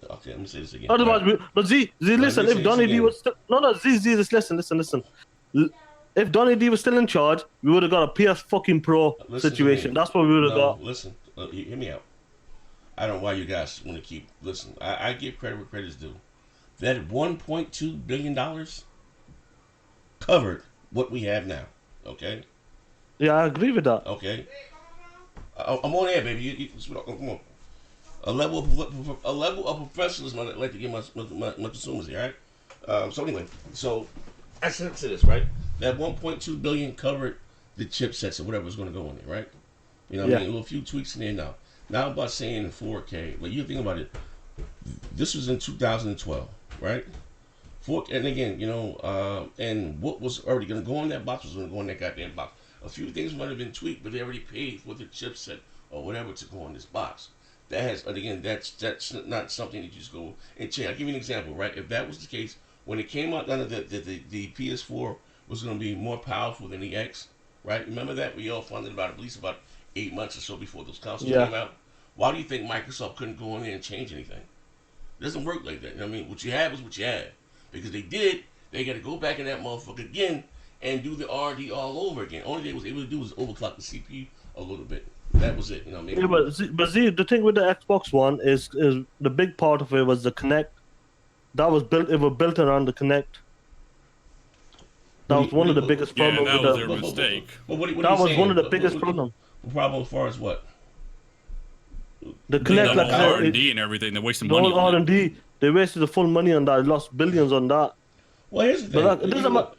Okay, let me say this again. Otherwise, but Z, listen. If Donny D was Z, just listen. If Donny D was still in charge, we would have got a PS fucking Pro situation. That's what we would have got. Listen, hear me out. I don't know why you guys want to keep listening. I give credit where credit's due. That $1.2 billion covered what we have now. Okay. Yeah, I agree with that. Okay. I'm on air, baby. Come on. A level of professionalism I'd like to give my consumers here, right? So anyway, I said to this, right? That 1.2 billion covered the chipsets or whatever was going to go in there, right? You know what I mean? A little few tweaks in there now. Now about saying 4K, but you think about it. This was in 2012, right? And again, you know, and what was already going to go in that box was going to go in that goddamn box. A few things might have been tweaked, but they already paid for the chipset or whatever to go in this box. That has, and again, that's not something that you just go and change. I'll give you an example, right? If that was the case, when it came out, the PS4 was going to be more powerful than the X, right? Remember that? We all funded about at least about 8 months or so before those consoles came out. Why do you think Microsoft couldn't go in there and change anything? It doesn't work like that. You know what I mean? What you have is what you have. Because they got to go back in that motherfucker again and do the R&D all over again. Only they was able to do was overclock the CPU a little bit. That was it, you know what I mean? Yeah, but see, the thing with the Xbox One is the big part of it was the Kinect. That was built. It was built around the Kinect. That was one of the biggest problems. Yeah, that was their mistake. That was one of the biggest problems. Problem as far as what? The Kinect, like R&D and everything. They wasted money. On R&D. They wasted the full money on that. They lost billions on that. Well, here's the thing.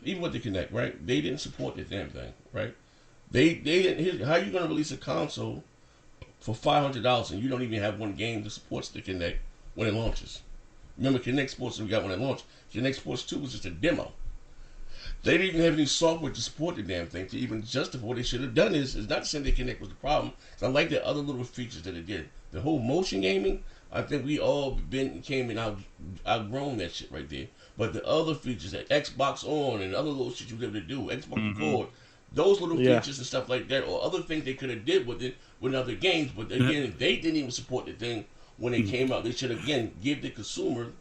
Even with the Kinect, right? They didn't support the damn thing, right? They didn't. How are you gonna release a console for $500 and you don't even have one game that supports the Kinect when it launches? Remember Kinect Sports we got when it launched. Kinect Sports 2 was just a demo. They didn't even have any software to support the damn thing to even justify what they should have done. Is not saying that Kinect was the problem. I like the other little features that it did. The whole motion gaming. I think we all came and outgrown that shit right there. But the other features that Xbox On and other little shit you were able to do, Xbox Record, those little features and stuff like that, or other things they could have did with it with other games. But again, they didn't even support the thing when it came out. They should again give the consumer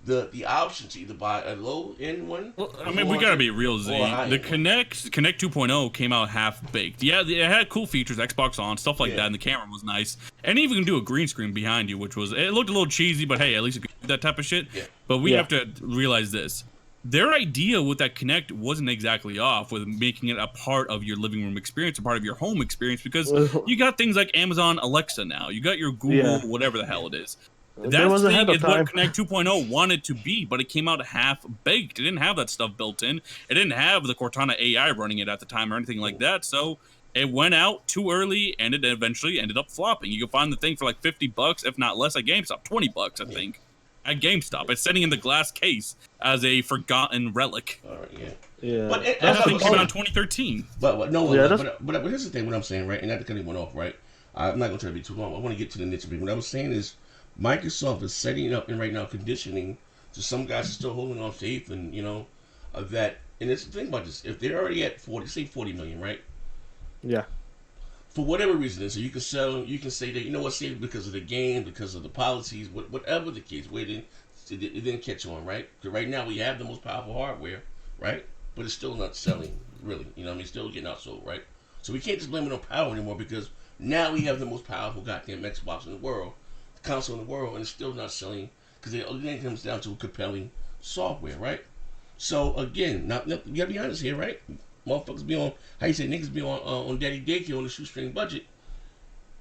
the option to either buy a low end one. Well, I mean, we gotta be real, Z. The Connect 2.0 came out half baked. Yeah, it had cool features, Xbox On, stuff like that, and the camera was nice. And even do a green screen behind you, which was, it looked a little cheesy, but hey, at least it could do that type of shit. Yeah. But we have to realize this. Their idea with that Connect wasn't exactly off with making it a part of your living room experience, a part of your home experience, because you got things like Amazon Alexa now. You got your Google, whatever the hell it is. That thing is what Connect 2.0 wanted to be, but it came out half-baked. It didn't have that stuff built in. It didn't have the Cortana AI running it at the time or anything like that, so it went out too early, and it eventually ended up flopping. You can find the thing for like $50, if not less, at GameStop. $20, I think, at GameStop. It's sitting in the glass case as a forgotten relic. All right, yeah. But that thing came out in 2013. But here's the thing, what I'm saying, right? And that kind of went off, right? I'm not going to try to be too long. I want to get to the niche of it. What I was saying is, Microsoft is setting up and right now conditioning to some guys are still holding on faith and that. And it's the thing about this: if they're already at 40 million, right? Yeah. For whatever reason, so you can say that say because of the game, because of the policies, whatever the case, it didn't catch on, right? Because right now we have the most powerful hardware, right? But it's still not selling really. Still getting outsold, right? So we can't just blame it on power anymore because now we have the most powerful goddamn Xbox in the world. Console in the world, and it's still not selling because it comes down to compelling software, right? So again, you gotta be honest here, right? Motherfuckers be on niggas be on daddy daycare on a shoestring budget.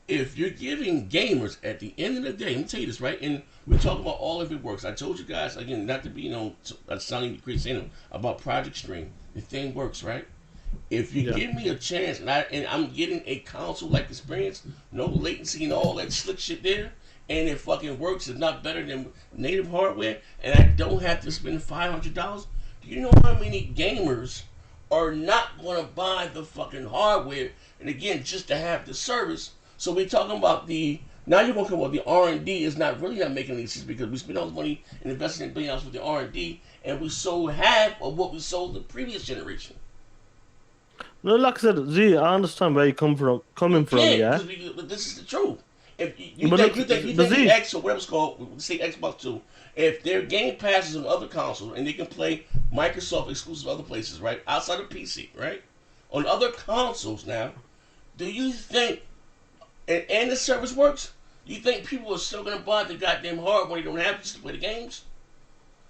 If you're giving gamers at the end of the day, let me tell you this, right? And we're talking about all of it works. I told you guys again, not to be sounding crazy about Project Stream. The thing works, right? If you give me a chance, and I'm getting a console-like experience, no latency and all that slick shit there. And it fucking works. It's not better than native hardware, and I don't have to spend $500. Do you know how many gamers are not going to buy the fucking hardware? And again, just to have the service. So we're talking about now you're going to come about the R&D is not making any sense because we spent all this money and invested in $1 billion with the R&D, and we sold half of what we sold the previous generation. No, like I said, Z, I understand where you're coming from, yeah. But this is the truth. If you think X or whatever it's called, say Xbox 2, if their Game Pass is on other consoles and they can play Microsoft exclusive other places, right, outside of PC, right, on other consoles now, do you think, and the service works, you think people are still going to buy the goddamn hardware when they don't have to play the games?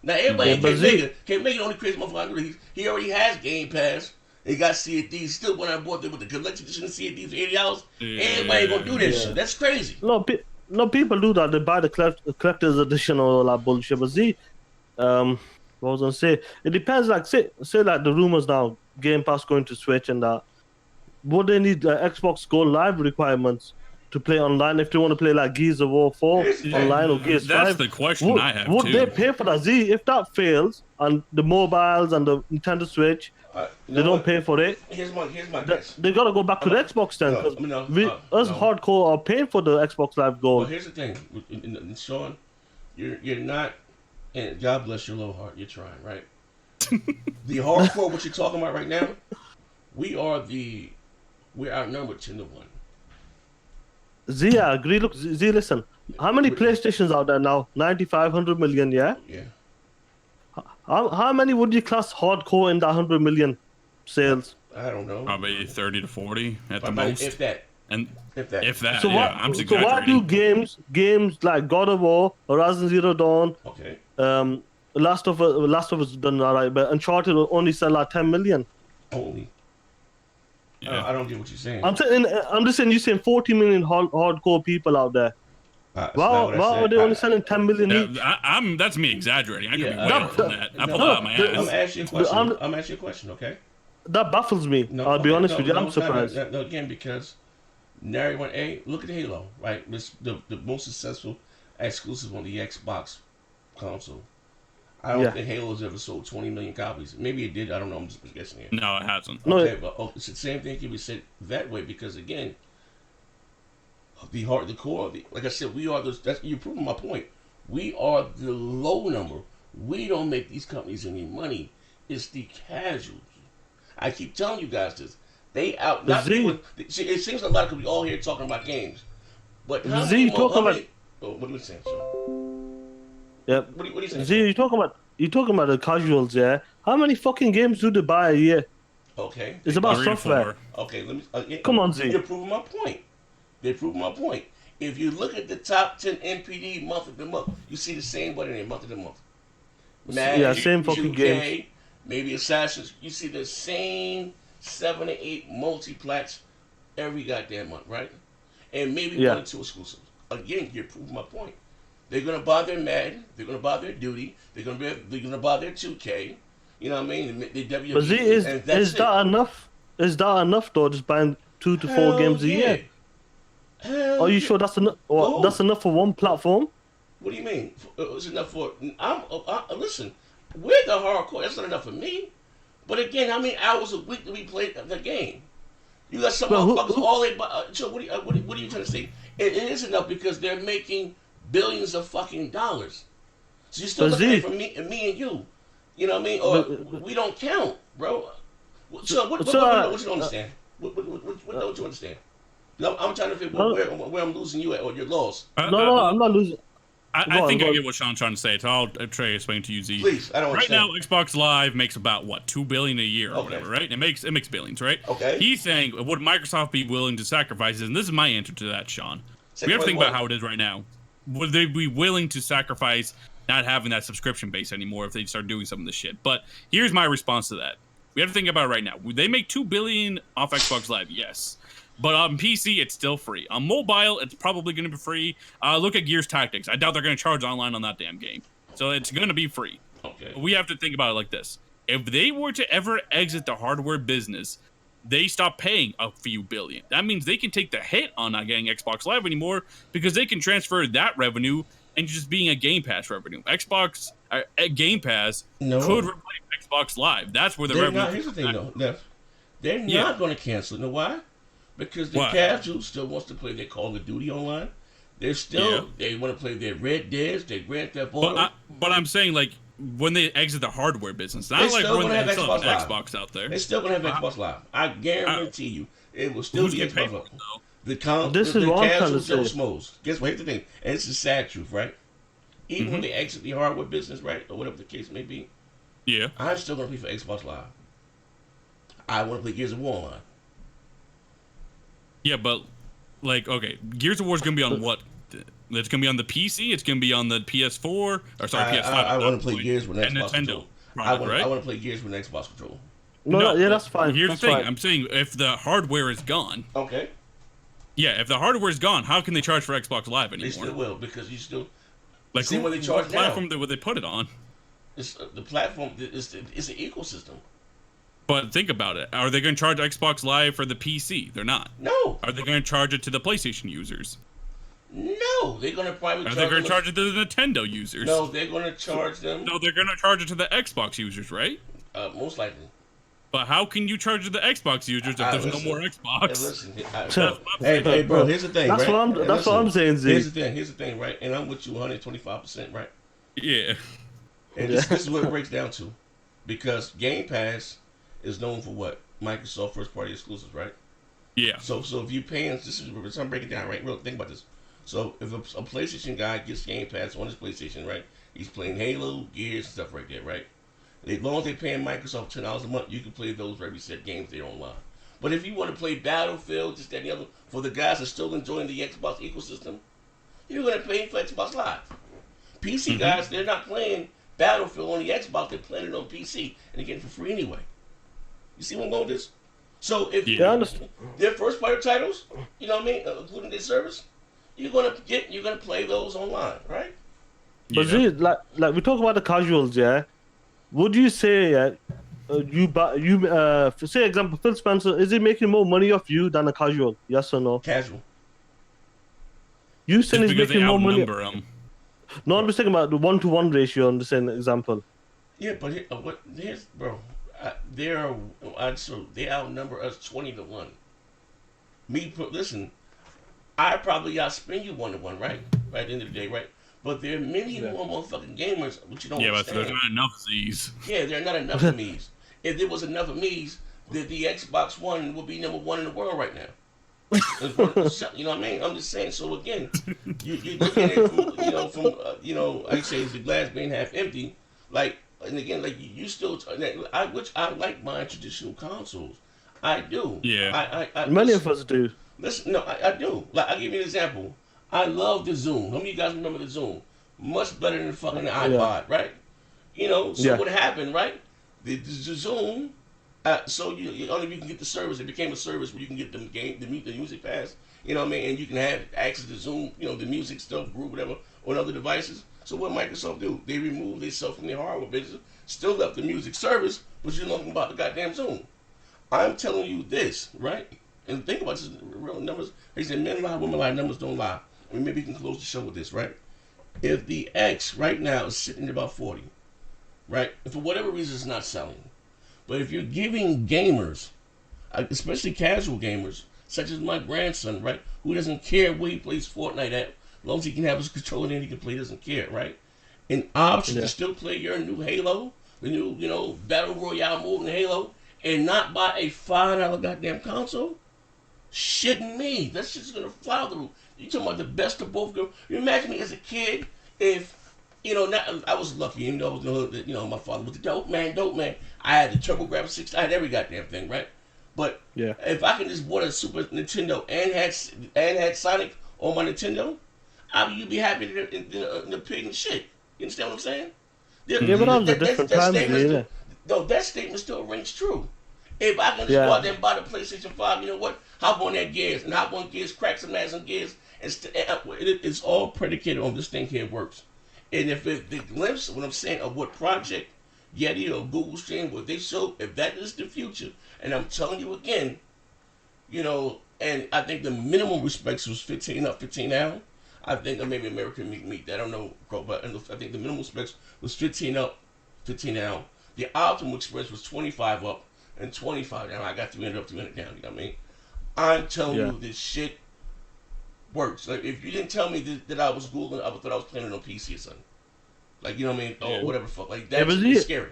Now everybody can't make it. Only crazy motherfucker. He already has Game Pass. They got CFDs. Still went on board there with the collection edition of CFDs for $80. Everybody ain't gonna do that shit. That's crazy. No, people do that. They buy the collector's edition or all that bullshit. But see, what I was gonna say, it depends. Like say like the rumors now, Game Pass going to Switch and that. Would they need Xbox Go Live requirements to play online if they want to play like Gears of War 4 online or Gears 5? That's the question I have Would they pay for that? Z, if that fails and the mobiles and the Nintendo Switch, they don't pay for it. Here's my guess. They gotta go back to the Xbox then. Us hardcore are paying for the Xbox Live Gold. Well, here's the thing, Sean. You're not, and God bless your little heart. You're trying, right? The hardcore, what you're talking about right now, we're outnumbered 10-1. Z, I agree. Look, Z, listen. How many PlayStations out there now? 95, 100 million, yeah? Yeah. How many would you class hardcore in that 100 million sales? I don't know. Probably 30 to 40 at the most. If that. And if that. So I'm just exaggerating. So why do games like God of War, Horizon Zero Dawn, Last of Us done alright, but Uncharted will only sell like 10 million? Only. Yeah. I don't get what you're saying. I'm just saying you're saying 40 million hardcore people out there. Why are they only selling 10 million each? That's me exaggerating. I could be way off from that. I pulled it out of my ass. I'm asking you a question, okay? That baffles me. I'll be honest with you. I'm surprised. No, again, because now everyone, look at Halo, right? It's the most successful exclusive on the Xbox console. I don't think Halo's ever sold 20 million copies. Maybe it did. I don't know. I'm just guessing here. No, it hasn't. Okay, but it's the same thing can be said that way because again, the core, like I said, we are those. You're proving my point. We are the low number. We don't make these companies any money. It's the casuals. I keep telling you guys this. They out. Not people, see, it seems a lot because we all here talking about games, but how many? What are you saying, sir? Yep. What are you saying? See, you're talking about the casuals, yeah. How many fucking games do they buy a year? Okay. It's about 3 to software. 4. Okay, let me. Come on, Z. They're proving my point. They're proving my point. If you look at the top 10 NPD month of the month, you see the same button in month of the month. Yeah, same fucking 2K, games. maybe Assassins. You see the same 7 to 8 multi-plats every goddamn month, right? And maybe Yeah. 1 or 2 exclusives. Again, you're proving my point. They're gonna buy their Madden. They're gonna buy their Duty. They're gonna buy their 2K. You know what I mean? The WWE, But Z, and that's is that enough? Is that enough though? Just buying 2 to 4 Hell games a yeah. year? Hell Are you yeah. sure that's enough? Go. That's enough for one platform? What do you mean? It's enough for? Listen. We're the hardcore. That's not enough for me. But again, how many hours a week do we play the game? You got some But motherfuckers all they. So what are you trying to say? It is enough because they're making billions of fucking dollars. So you're still But looking Z- at it from me and you. You know what I mean? Or But- we don't count, bro. So what you don't understand? What don't you understand? I'm trying to figure out where I'm losing you at, or you're lost. No, I'm not losing. I think I get what Sean's trying to say. So I'll try to explain to you, Z. Please, I don't Right understand. now, Xbox Live makes about what $2 billion a year or Okay. whatever, right? It makes billions, right? Okay. He's saying, would Microsoft be willing to sacrifice? And this is my answer to that, Sean. We have to think about how it is right now. Would they be willing to sacrifice not having that subscription base anymore if they start doing some of this shit? But here's my response to that. We have to think about it right now. Would they make $2 billion off Xbox Live? Yes. But on PC, it's still free. On mobile, it's probably going to be free. Look at Gears Tactics. I doubt they're going to charge online on that damn game. So it's going to be free. Okay. But we have to think about it like this. If they were to ever exit the hardware business, they stop paying a few billion. That means they can take the hit on not getting Xbox Live anymore because they can transfer that revenue into just being a Game Pass revenue. Xbox Game Pass could replace Xbox Live. That's where the revenue. Here's the thing, though. They're not going to cancel it. You know why? Because the casual still wants to play their Call of Duty online. They're still they want to play their Red Dead, their Grand Theft Auto. But I'm saying like when they exit the hardware business, not like when they still have Xbox out there. They're still gonna have Xbox Live. I guarantee you, it will still be Xbox Live. The casual Joe Schmoes. Guess what? Here's the thing, and it's the sad truth, right? Even when they exit the hardware business, right, or whatever the case may be, I'm still gonna play for Xbox Live. I want to play Gears of War online. Yeah, but like, okay, Gears of War is gonna be on what? It's gonna be on the PC. It's gonna be on the PS4 or sorry, PS5. I want to play Gears with an Xbox Nintendo. controller. I want to play Gears with an Xbox controller. No, that's fine. Here's that's the thing. fine. I'm saying if the hardware is gone. Okay. Yeah, if the hardware is gone, how can they charge for Xbox Live anymore? They still will because you still. Like see what they charge what platform would they put it on? It's the platform. It's the ecosystem. But think about it. Are they going to charge Xbox Live for the PC? They're not. No. Are they going to charge it to the PlayStation users? No, they're going to probably. Are they going to charge it to the Nintendo users? No, they're going to charge them. No, they're going to charge it to the Xbox users, right? Most likely. But how can you charge it to the Xbox users if there's no more Xbox? Hey, bro. Here's the thing. That's right? That's what I'm saying, Z. Here's the thing, right? And I'm with you 125%, right? Yeah. And this is what it breaks down to, because Game Pass is known for what? Microsoft first party exclusives, right? Yeah. So if you paying, this is I'm breaking down, right? Real think about this. So if a PlayStation guy gets Game Pass on his PlayStation, right? He's playing Halo, Gears, stuff right there, right? As long as they're paying Microsoft $10 a month, you can play those every set games there online. But if you want to play Battlefield, just that and the other, for the guys that are still enjoying the Xbox ecosystem, you're going to pay for Xbox Live. PC guys, they're not playing Battlefield on the Xbox, they're playing it on PC, and they're getting it for free anyway. You see what I'm going with this? So if their first party titles, you know what I mean, including their service, you're gonna play those online, right? But see, like we talk about the casuals, yeah. Would you say say example Phil Spencer, is he making more money off you than a casual? Yes or no? Casual. You saying he's making more money? Him. No, I'm just talking about the 1-to-1 ratio on the same example. Yeah, but here's bro. They outnumber us 20-1. Listen, I probably outspend you 1-1, right? Right at the end of the day, right? But there are many more motherfucking gamers, which you don't understand. But there's not enough of these. Yeah, there are not enough of me's. If there was enough of me's, the Xbox One would be number 1 in the world right now. You know what I mean? I'm just saying. So again, you looking at it from like I say, is the glass being half empty? Like, and again, like you still, which I like buying traditional consoles. I do. Yeah. Many of us do. Listen, no, I do. Like, I'll give you an example. I love the Zoom. How many of you guys remember the Zoom? Much better than the fucking iPod, right? So what happened, right? The Zoom. So you only you can get the service. It became a service where you can get the music pass. You know what I mean? And you can have access to Zoom. The music stuff, group, whatever, on other devices. So what Microsoft do? They removed themselves from their hardware business. Still left the music service, but you know nothing about the goddamn Zoom. I'm telling you this, right? And think about this, real numbers. They say men lie, women lie, numbers don't lie. I mean, maybe we can close the show with this, right? If the X right now is sitting at about 40, right? And for whatever reason, it's not selling. But if you're giving gamers, especially casual gamers, such as my grandson, right, who doesn't care where he plays Fortnite at, as long as he can have his controller and he can play, doesn't care, right? An option to still play your new Halo, the new, Battle Royale mode in Halo, and not buy a $5 goddamn console? Shitting me. That shit's gonna fly through. You talking about the best of both girls. You imagine me as a kid if, I was lucky, even though I was in the hood, my father was the dope man. I had the TurboGrafx-16, I had every goddamn thing, right? But if I can just bought a Super Nintendo and had Sonic on my Nintendo, you'd be happy in the pig and shit. You understand what I'm saying? But that was a different time, that statement still rings true. If I can just go out there and buy the PlayStation 5, you know what? Hop on that Gears and hop on Gears, crack some ass on Gears, and it's all predicated on this thing here works. And if the glimpse, what I'm saying, of what Project Yeti or Google Stream, what they show, if that is the future, and I'm telling you again, and I think the minimum respects was 15 up, 15 down. I think maybe American meet that. I don't know, but I think the minimum specs was 15 up, 15 down. The optimal express was 25 up and 25 down. I got 300 up, 300 down. You know what I mean? I'm telling you, this shit works. Like, if you didn't tell me that I was Googling, I thought I was playing it on PC or something. Like, you know what I mean? Or whatever fuck. Like, that's scary.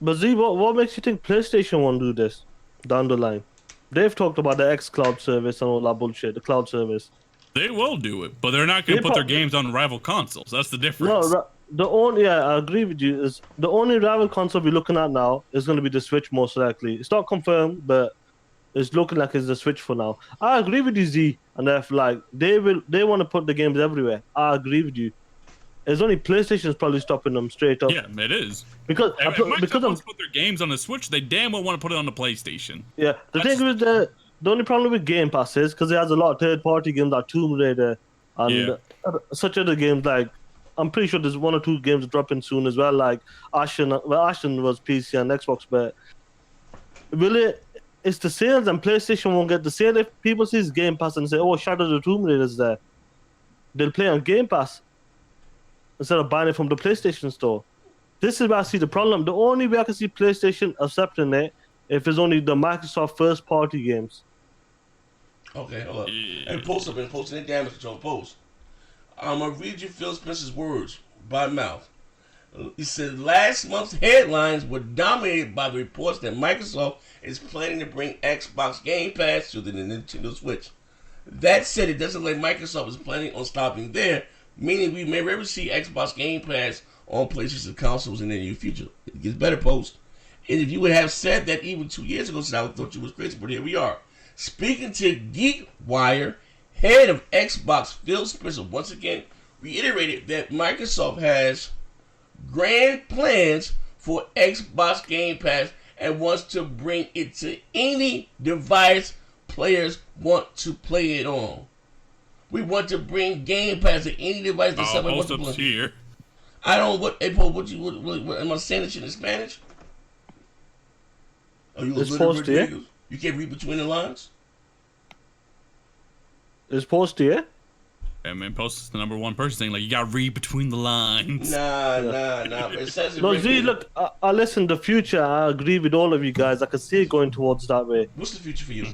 But Z, what makes you think PlayStation won't do this down the line? They've talked about the X Cloud service and all that bullshit, the cloud service. They will do it, but they're not going to put their games on rival consoles. That's the difference. No, I agree with you. Is the only rival console we're looking at now is going to be the Switch, most likely. It's not confirmed, but it's looking like it's the Switch for now. I agree with you, Z, and if they want to put the games everywhere. I agree with you. It's only PlayStation's probably stopping them straight up. Yeah, it is. Because Microsoft wants to put their games on the Switch, they damn well want to put it on the PlayStation. Yeah, the thing with the only problem with Game Pass is because it has a lot of third-party games like Tomb Raider and such other games. Like, I'm pretty sure there's 1 or 2 games dropping soon as well. Like Ashen was PC and Xbox, but it's the sales, and PlayStation won't get the sale. If people see Game Pass and say, "Oh, Shadow of the Tomb Raider is there," they'll play on Game Pass instead of buying it from the PlayStation store. This is where I see the problem. The only way I can see PlayStation accepting it if it's only the Microsoft first-party games. Okay, hold up. And post up and posting it damage control post. I'm gonna read you Phil Spencer's words by mouth. He said last month's headlines were dominated by the reports that Microsoft is planning to bring Xbox Game Pass to the Nintendo Switch. That said, it doesn't look like Microsoft is planning on stopping there, meaning we may ever see Xbox Game Pass on PlayStation consoles in the near future. It gets better, post. And if you would have said that even 2 years ago, I would thought you was crazy, but here we are. Speaking to GeekWire, head of Xbox Phil Spencer once again reiterated that Microsoft has grand plans for Xbox Game Pass and wants to bring it to any device players want to play it on. We want to bring Game Pass to any device that someone wants to play. Here. I don't know what am I saying this shit in Spanish? Are you supposed to? You can't read between the lines? It's supposed to, I mean, Post is the #1 person saying, like, you gotta read between the lines. Nah. It says it no, right Z, there. look, I listen, the future, I agree with all of you guys. I can see it going towards that way. What's the future for you?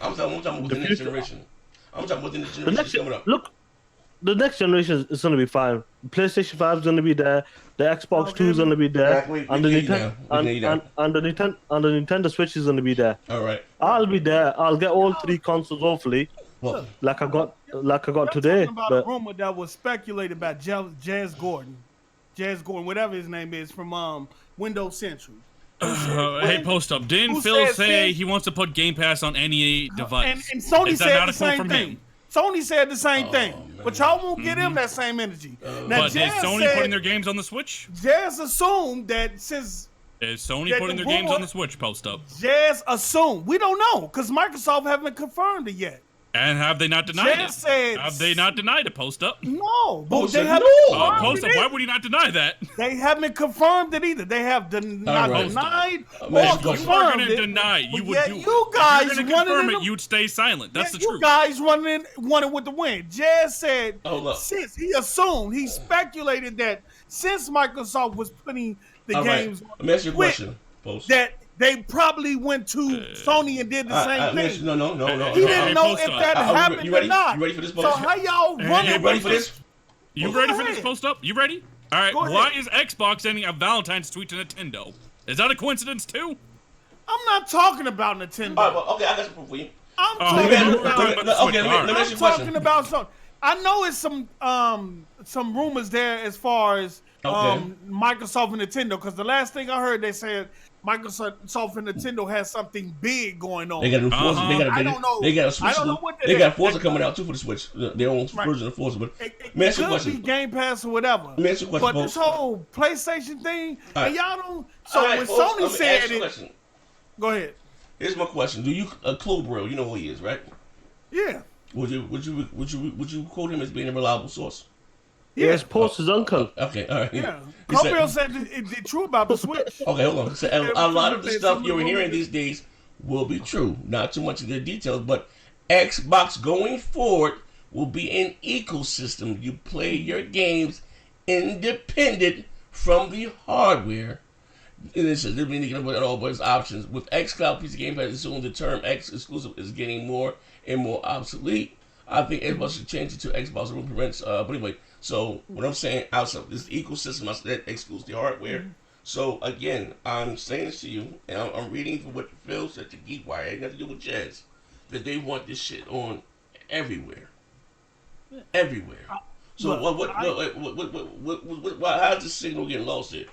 I'm talking about the next generation. I'm talking about the next generation coming up. Look, the next generation is gonna be fine. PlayStation 5 is gonna be there. The Xbox 2 is gonna be there, and the Nintendo Switch is gonna be there. All right. I'll be there. I'll get all 3 consoles hopefully, Well, like I got today. Talking about But a rumor that was speculated by Jazz Gordon, whatever his name is, from Windows Central. Hey, post up. Didn't who Phil said say this? he wants to put Game Pass on any device? And Sony Is that said not the a quote same from thing. him? Sony said the same thing, but y'all won't get him that same energy. Now, But is Jazz Sony said, putting their games on the Switch? Jazz assumed that since Is Sony that putting the their games rumor- on the Switch? Post up. Jazz assumed, we don't know because Microsoft haven't confirmed it yet. And have they not denied Jazz it? said- Have they not denied it? Post up. No, but Post they up, haven't no. confirmed Post up. it Why either. would he not deny that? They haven't confirmed it either. They have not right. denied Man, or you are If you were confirmed going to it. deny it, you but would yet do it. you guys If you're going to wanted confirm it it, you'd stay silent. That's the you truth. guys wanted with the win. Jazz said Hold up. since he assumed, he speculated that since Microsoft was putting the all right. games Let me ask you a Wait. question, Post. that they probably went to Sony and did the same let me ask thing. you- no. He Hey, didn't know post if up. that happened You ready? or not. You ready for this, So Post? how y'all running? You ready for this? You Go ready for this ahead. post up? You ready? All right. Go ahead. Why is Xbox sending a Valentine's tweet to Nintendo? Is that a coincidence too? I'm not talking about Nintendo. All right, well, okay, I got something for you. I'm Oh, talking man, about. okay, Let me ask you a I'm question. talking about something. I know it's some rumors there as far as Microsoft and Nintendo, because the last thing I heard they said Microsoft and Nintendo has something big going on. They got a Forza. I don't know. They got a Switch. I don't know what They got Forza coming out too for the Switch. Their own version of Forza. But It me ask you a could be question. Game Pass or whatever. Let me ask you a question, But this folks. whole PlayStation thing, All right. and y'all don't. So All right, when folks, Sony let me said ask you a it, question. go ahead. Here's my question: do you Clobril? You know who he is, right? Yeah. Would you quote him as being a reliable source? yes, Post his uncle. Okay, all right. Yeah. He said- Copel said it's true about the Switch. Okay, hold on. So a lot of the Say stuff something you're about hearing it. these days will be true. Not too much of the details, but Xbox going forward will be an ecosystem. You play your games independent from the hardware. And this is meaning about all but its options. With xCloud PC Game Pass, soon the term X exclusive is getting more and more obsolete. I think Xbox should change it to Xbox Room Prevents. But anyway, so what I'm saying, outside this ecosystem that excludes the hardware. So again, I'm saying this to you, and I'm reading from what Phil said to GeekWire. It had nothing to do with Jazz. That they want this shit on everywhere, everywhere. So how's the signal getting lost here?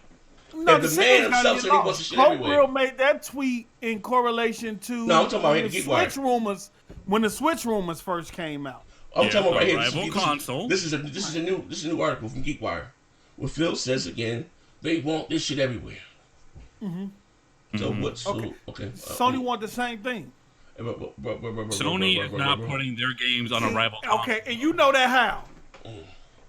No, If the man signal's himself gotta said get he wants lost. the shit everywhere. Copel made that tweet in correlation to No, I'm talking about when the the GeekWire. Switch rumors when the Switch rumors first came out. I'm Yeah, talking about right here. rival console. This is a new article from GeekWire, where Phil says again they want this shit everywhere. So what's okay? Sony want the same thing. Sony is not putting their games on a rival console. Okay, and you know that how?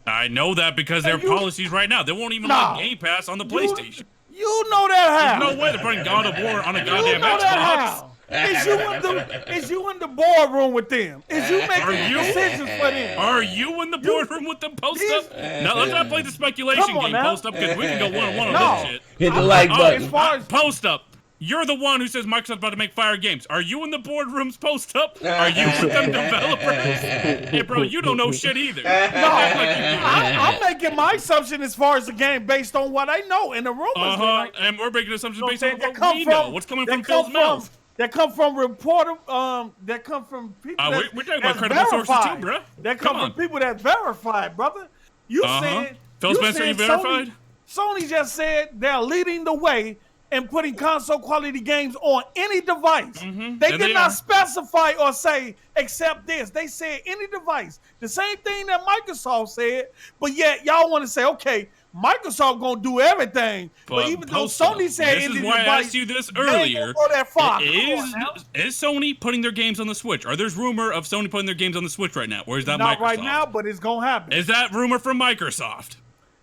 I know that because their you- policies right now, they won't even No. let Game Pass on the PlayStation. You know that how? There's no way they're putting God of War on a You goddamn know that Xbox. how? Is you in the boardroom with them? Is you making you? decisions for them? Are you in the boardroom with the post up? Now let's not play the speculation Come on game now. post up because we can go one-on-one on No. this shit. Hit the like As button. far as Post up. You're the one who says Microsoft's about to make fire games. Are you in the boardrooms post up? Are you with them developers? Hey, bro, you don't know shit either. I'm making my assumption as far as the game based on what I know and the rumors. And we're making assumptions based on that what come we know. from What's coming that from come Phil's mouth. That come from reporter. That come from people. We're talking about that's credible sources verified. too, bruh. That Come come on. from people that verified, brother. You said Phil Spencer, you verified? Sony just said they're leading the way and putting console quality games on any device. They And did they not are. specify or say except this. They said any device. The same thing that Microsoft said, but yet y'all want to say, okay, Microsoft gonna do everything. But even though post up. Sony said This any is why device, I asked you this they ain't earlier. gonna go that far. Come on now. Is Sony putting their games on the Switch? Or there's rumor of Sony putting their games on the Switch right now? Or is that Not Microsoft? right now, but it's gonna happen. Is that rumor from Microsoft?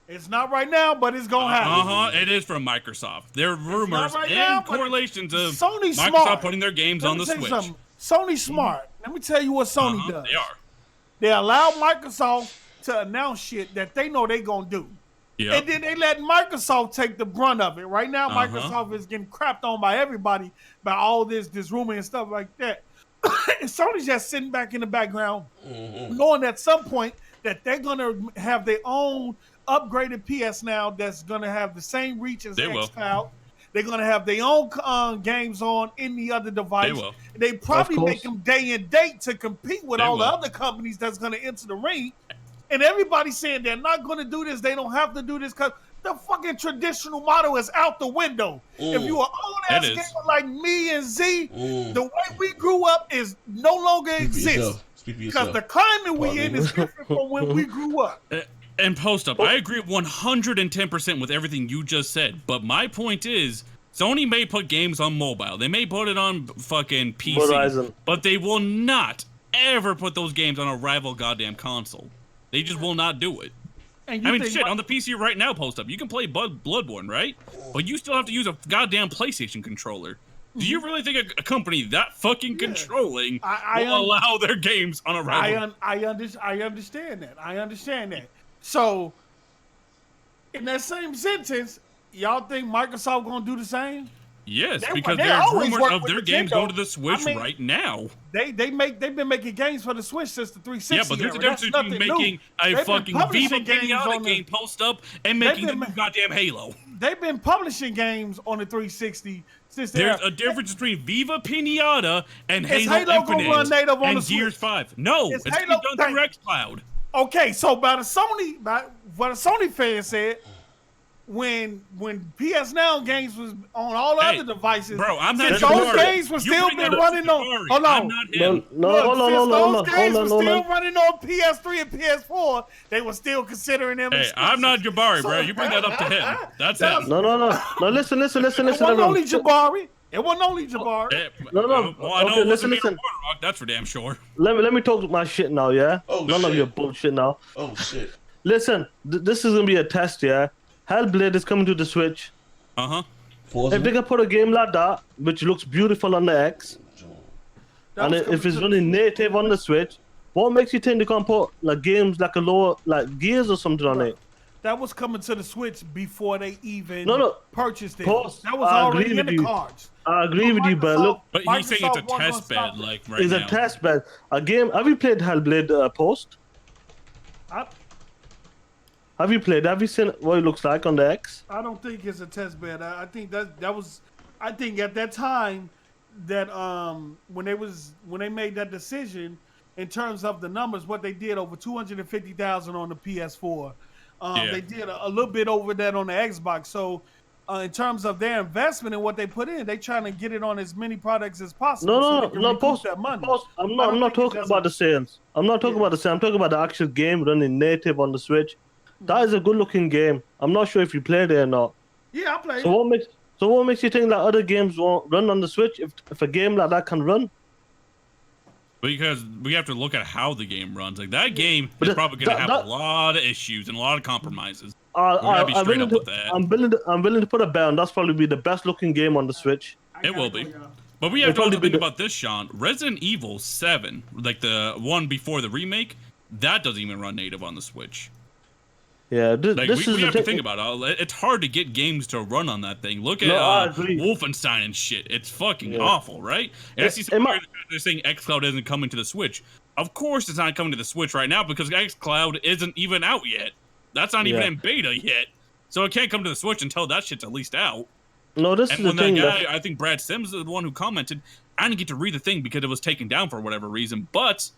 It's not right now, but it's gonna happen. It is from Microsoft. There are rumors right and now, but correlations of Sony's Microsoft smart. putting their games Let on me the tell you Switch. something. Sony's smart. Let me tell you what Sony does. They are. They allow Microsoft to announce shit that they know they gonna do. Yep. And then they let Microsoft take the brunt of it. Right now, Microsoft is getting crapped on by everybody by all this rumor and stuff like that. And Sony's just sitting back in the background, knowing at some point that they're gonna have their own upgraded PS Now that's gonna have the same reach as xCloud. They're gonna have their own games on any other device. They will. They probably make them day and date to compete with all the other companies that's gonna enter the ring. And everybody's saying they're not gonna do this. They don't have to do this because the fucking traditional model is out the window. If you are old ass gamer like me and Z, the way we grew up is no longer exists. Because the climate we in is different from when we grew up. And Post Up, I agree 110% with everything you just said. But my point is, Sony may put games on mobile. They may put it on fucking PC. Verizon. But they will not ever put those games on a rival goddamn console. They just will not do it. And I mean, shit, on the PC right now, Post Up, you can play Bloodborne, right? But you still have to use a goddamn PlayStation controller. Do you really think a company that fucking controlling will allow their games on a rival? I understand that. I understand that. So, in that same sentence, y'all think Microsoft gonna do the same? Yes, because there's rumors of their games going to the Switch right now. They've been making games for the Switch since the 360. Yeah, but there's a difference between making a fucking Viva Pinata game Post Up and making a goddamn Halo. They've been publishing games on the 360 since. There's a difference between Viva Pinata and Halo Infinite run native on and the Gears 5. No, it's being done through xCloud. Okay, so what a Sony fan said, when PS Now games was on all other devices, bro, I'm not those games were still been running on. Hold on, those games were still running on PS3 and PS4. They were still considering them. Hey, I'm not Jabari, bro. You bring that up to him. That's it. No. Listen. It wasn't only Jabari. It wasn't only Jabari. No. Well, I know okay, listen. That's for damn sure. Let me talk my shit now, yeah? None of your bullshit now. Oh, shit. Listen, this is going to be a test, yeah? Hellblade is coming to the Switch. Uh-huh. If they can put a game like that, which looks beautiful on the X, and if it's running native on the Switch, what makes you think they can't put like games like like Gears or something on it? That was coming to the Switch before they even purchased it. Post, that was already in the cards. I agree with you, but look. But he's saying it's a test bed, like right now. It's a test bed. A game. Have you played Hellblade Post? Have you played? Have you seen what it looks like on the X? I don't think it's a test bed. I think that was. I think at that time that when they made that decision in terms of the numbers, what they did over 250,000 on the PS4. They did a little bit over that on the Xbox. So, in terms of their investment and what they put in, they trying to get it on as many products as possible. No, Post. I'm not talking about the sales. I'm not talking about the sales. I'm talking about the actual game running native on the Switch. That is a good-looking game. I'm not sure if you played it or not. Yeah, I played. So what makes you think that other games won't run on the Switch if a game like that can run? Because we have to look at how the game runs. Like that game is probably going to have a lot of issues and a lot of compromises. Be straight up with that. I'm willing to put a bet on that's probably be the best looking game on the Switch. It will be. But we have to also think about this, Sean. Resident Evil 7, like the one before the remake, that doesn't even run native on the Switch. Yeah, we have to think about it. It's hard to get games to run on that thing. Look at Wolfenstein and shit. It's fucking awful, right? And I see they're saying xCloud isn't coming to the Switch. Of course it's not coming to the Switch right now because xCloud isn't even out yet. That's not even in beta yet. So it can't come to the Switch until that shit's at least out. No, this is the thing. I think Brad Sims is the one who commented, I didn't get to read the thing because it was taken down for whatever reason, but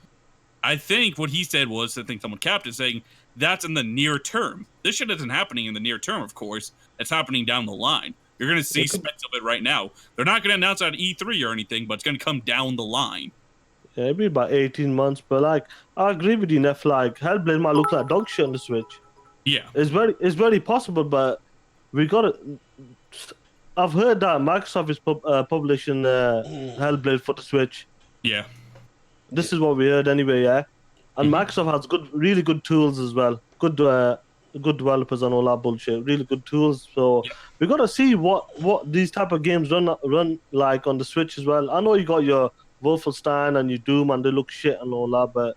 I think what he said was, I think someone capped it saying, that's in the near term. This shit isn't happening in the near term, of course. It's happening down the line. You're going to see specs of it right now. They're not going to announce it at E3 or anything, but it's going to come down the line. Yeah, it'll be about 18 months, but like, I agree with you, Neff. Like, Hellblade might look like dog shit on the Switch. Yeah. It's very possible, but we got to... I've heard that Microsoft is publishing Hellblade for the Switch. Yeah. This is what we heard anyway, yeah? And Microsoft has really good tools as well. Good developers and all that bullshit. Really good tools. So we got to see what these type of games run like on the Switch as well. I know you got your Wolfenstein and your Doom and they look shit and all that, but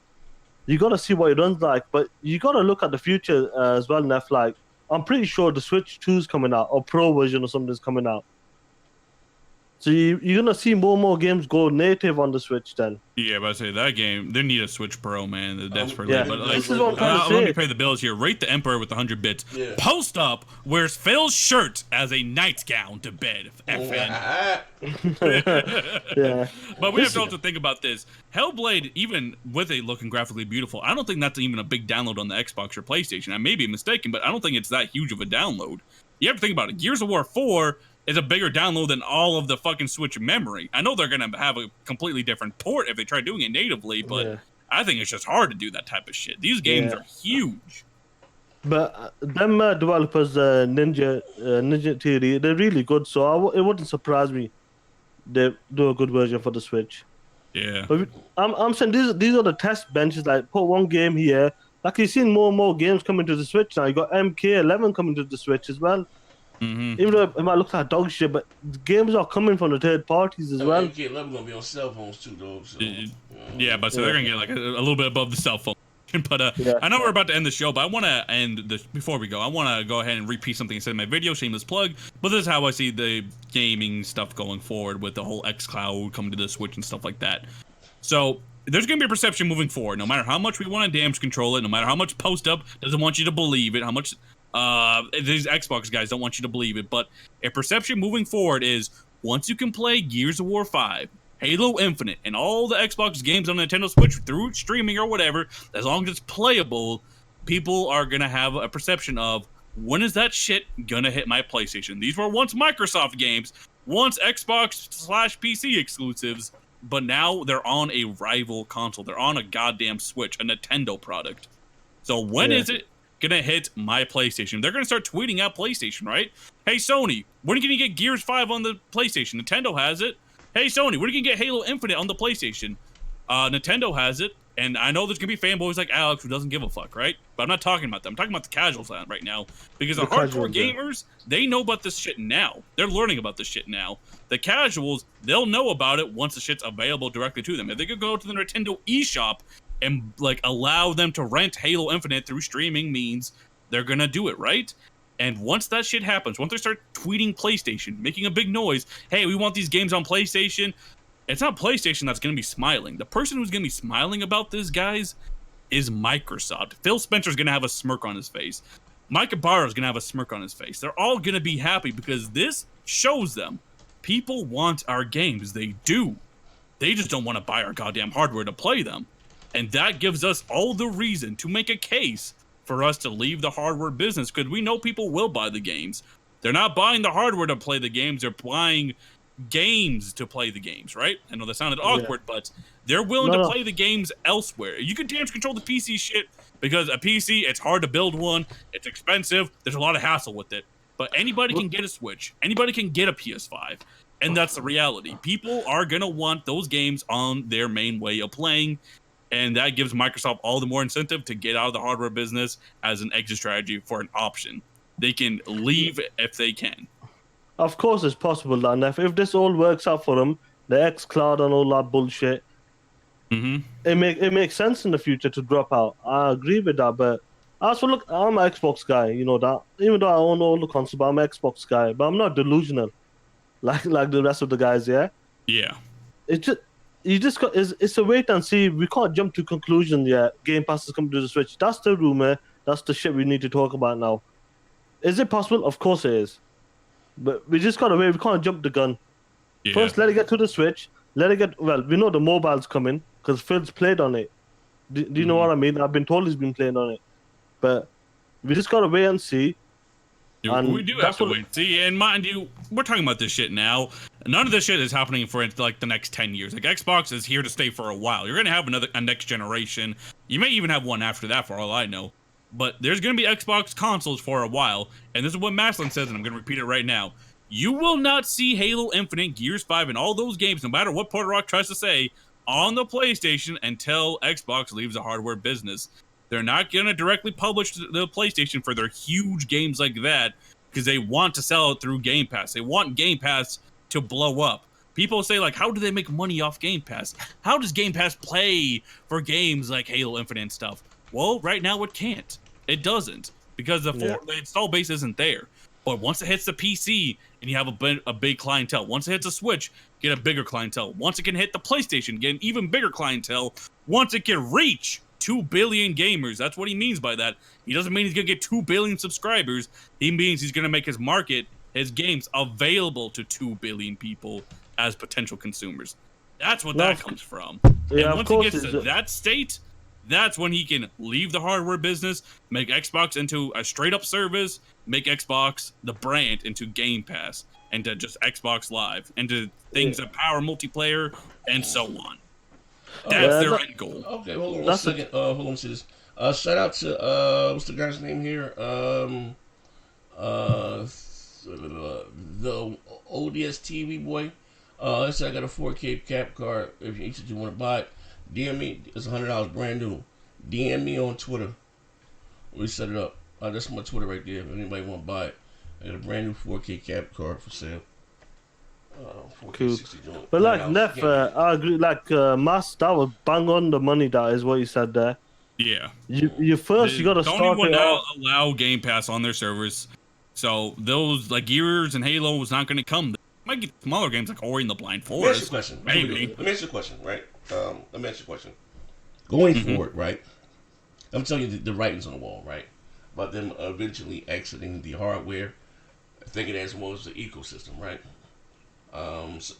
you got to see what it runs like. But you got to look at the future as well, Neff. Like, I'm pretty sure the Switch 2 is coming out, or Pro version or something is coming out. So you're gonna see more and more games go native on the Switch then. Yeah, but I say that game, they need a Switch Pro, man. They're desperately. Yeah, But like, this is what I'm trying to let say. me pay the bills here. Rate the Emperor with 100 bits. Yeah. Post up wears Phil's shirt as a nightgown to bed. FN. Yeah. But we have to also think about this. Hellblade, even with it looking graphically beautiful, I don't think that's even a big download on the Xbox or PlayStation. I may be mistaken, but I don't think it's that huge of a download. You have to think about it. Gears of War 4 is a bigger download than all of the fucking Switch memory. I know they're going to have a completely different port if they try doing it natively, but I think it's just hard to do that type of shit. These games are huge. But them developers, Ninja Theory, they're really good. So it wouldn't surprise me they do a good version for the Switch. Yeah. But I'm saying these are the test benches. Like put one game here. Like you've seen more and more games coming to the Switch now. You got MK11 coming to the Switch as well. Even though it might look like dog shit, but the games are coming from the third parties as well. MK11 gonna be on cell phones too, though. So. Yeah, but so they're gonna get like a little bit above the cell phone. But I know we're about to end the show, but I want to end this before we go. I want to go ahead and repeat something I said in my video, shameless plug. But this is how I see the gaming stuff going forward with the whole xCloud coming to the Switch and stuff like that. So there's going to be a perception moving forward. No matter how much we want to damage control it, no matter how much Post Up doesn't want you to believe it, how much these Xbox guys don't want you to believe it, but a perception moving forward is once you can play Gears of War 5, Halo Infinite, and all the Xbox games on Nintendo Switch through streaming or whatever, as long as it's playable, people are going to have a perception of, when is that shit going to hit my PlayStation? These were once Microsoft games, once Xbox/PC exclusives, but now they're on a rival console. They're on a goddamn Switch, a Nintendo product. So when is it going to hit my PlayStation? They're going to start tweeting out PlayStation, right? Hey, Sony, when can you get Gears 5 on the PlayStation? Nintendo has it. Hey, Sony, when can you get Halo Infinite on the PlayStation? Nintendo has it. And I know there's going to be fanboys like Alex who doesn't give a fuck, right? But I'm not talking about them. I'm talking about the casuals right now. Because the hardcore gamers, they know about this shit now. They're learning about this shit now. The casuals, they'll know about it once the shit's available directly to them. If they could go to the Nintendo eShop and like allow them to rent Halo Infinite through streaming means, they're going to do it, right? And once that shit happens, once they start tweeting PlayStation, making a big noise, hey, we want these games on PlayStation, it's not PlayStation that's going to be smiling. The person who's going to be smiling about this, guys, is Microsoft. Phil Spencer's going to have a smirk on his face. Mike Ibarra's going to have a smirk on his face. They're all going to be happy because this shows them people want our games. They do. They just don't want to buy our goddamn hardware to play them. And that gives us all the reason to make a case for us to leave the hardware business because we know people will buy the games. They're not buying the hardware to play the games. They're buying games to play the games, right? I know that sounded awkward, but they're willing to play the games elsewhere. You can damage control the PC shit because a PC, it's hard to build one. It's expensive. There's a lot of hassle with it. But anybody can get a Switch. Anybody can get a PS5. And that's the reality. People are going to want those games on their main way of playing. And that gives Microsoft all the more incentive to get out of the hardware business as an exit strategy for an option. They can leave if they can. Of course, it's possible, Dan. If this all works out for them, the xCloud and all that bullshit, it makes sense in the future to drop out. I agree with that, but also look, I'm an Xbox guy, you know that. Even though I own all the consoles, but I'm an Xbox guy. But I'm not delusional, like the rest of the guys. Yeah. Yeah. It's just it's a wait and see. We can't jump to conclusion yet. Game Pass is coming to the Switch. That's the rumor. That's the shit we need to talk about now. Is it possible? Of course it is. But we just gotta wait. We can't jump the gun. Yeah. First, let it get to the Switch. Let it get. Well, we know the mobile's coming because Phil's played on it. Do you know what I mean? I've been told he's been playing on it. But we just gotta wait and see. And we do have to wait and see. And mind you, we're talking about this shit now. None of this shit is happening for like the next 10 years. Like Xbox is here to stay for a while. You're gonna have a next generation. You may even have one after that, for all I know. But there's going to be Xbox consoles for a while, and this is what Maslin says, and I'm going to repeat it right now. You will not see Halo Infinite, Gears 5, and all those games, no matter what Porter Rock tries to say, on the PlayStation until Xbox leaves the hardware business. They're not going to directly publish the PlayStation for their huge games like that because they want to sell it through Game Pass. They want Game Pass to blow up. People say, like, how do they make money off Game Pass? How does Game Pass play for games like Halo Infinite and stuff? Well, right now it can't. It doesn't because the install base isn't there. But once it hits the PC and you have a big clientele, once it hits a Switch, get a bigger clientele. Once it can hit the PlayStation, get an even bigger clientele. Once it can reach 2 billion gamers, that's what he means by that. He doesn't mean he's gonna get 2 billion subscribers. He means he's gonna make his market, his games available to 2 billion people as potential consumers. That's what that comes from. Yeah, and once he gets to that state, that's when he can leave the hardware business, make Xbox into a straight up service, make Xbox the brand into Game Pass, and to just Xbox Live, and to things that power multiplayer, and so on. That's their end goal. Okay, hold on one second. Hold on, see this. Shout out to what's the guy's name here? The ODS TV boy. I said I got a 4K cap card. If you want to buy it, DM me. It's $100 brand new. DM me on Twitter. We set it up. That's my Twitter right there. If anybody want to buy it, I got a brand new 4K cap card for sale. 4K Cool. 60 joint. But like Neff, I agree. Like Mas, that was bang on the money. That is what you said there. Yeah. You first you gotta Sony start would it not off. allow Game Pass on their servers, so those like Gears and Halo was not going to come. They might get smaller games like Ori and the Blind Forest. Let me ask you a question. Maybe. Let me ask you a question, right? Let me ask you a question. Going forward, right? I'm telling you the writing's on the wall, right? About them eventually exiting the hardware, thinking as more as the ecosystem, right? So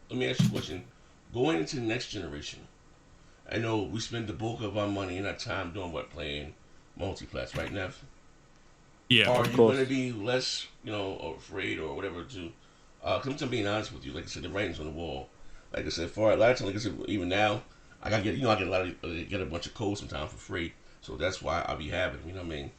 let me ask you a question. Going into the next generation, I know we spend the bulk of our money and our time doing what, playing multiplats, right, Nev? Yeah, Are of you course. going to be less, afraid or whatever to? Because I'm being honest with you. Like I said, the writing's on the wall. Like I said, for a lot of time, like I said, even now, I get a bunch of codes sometimes for free. So that's why I'll be having them. You know what I mean?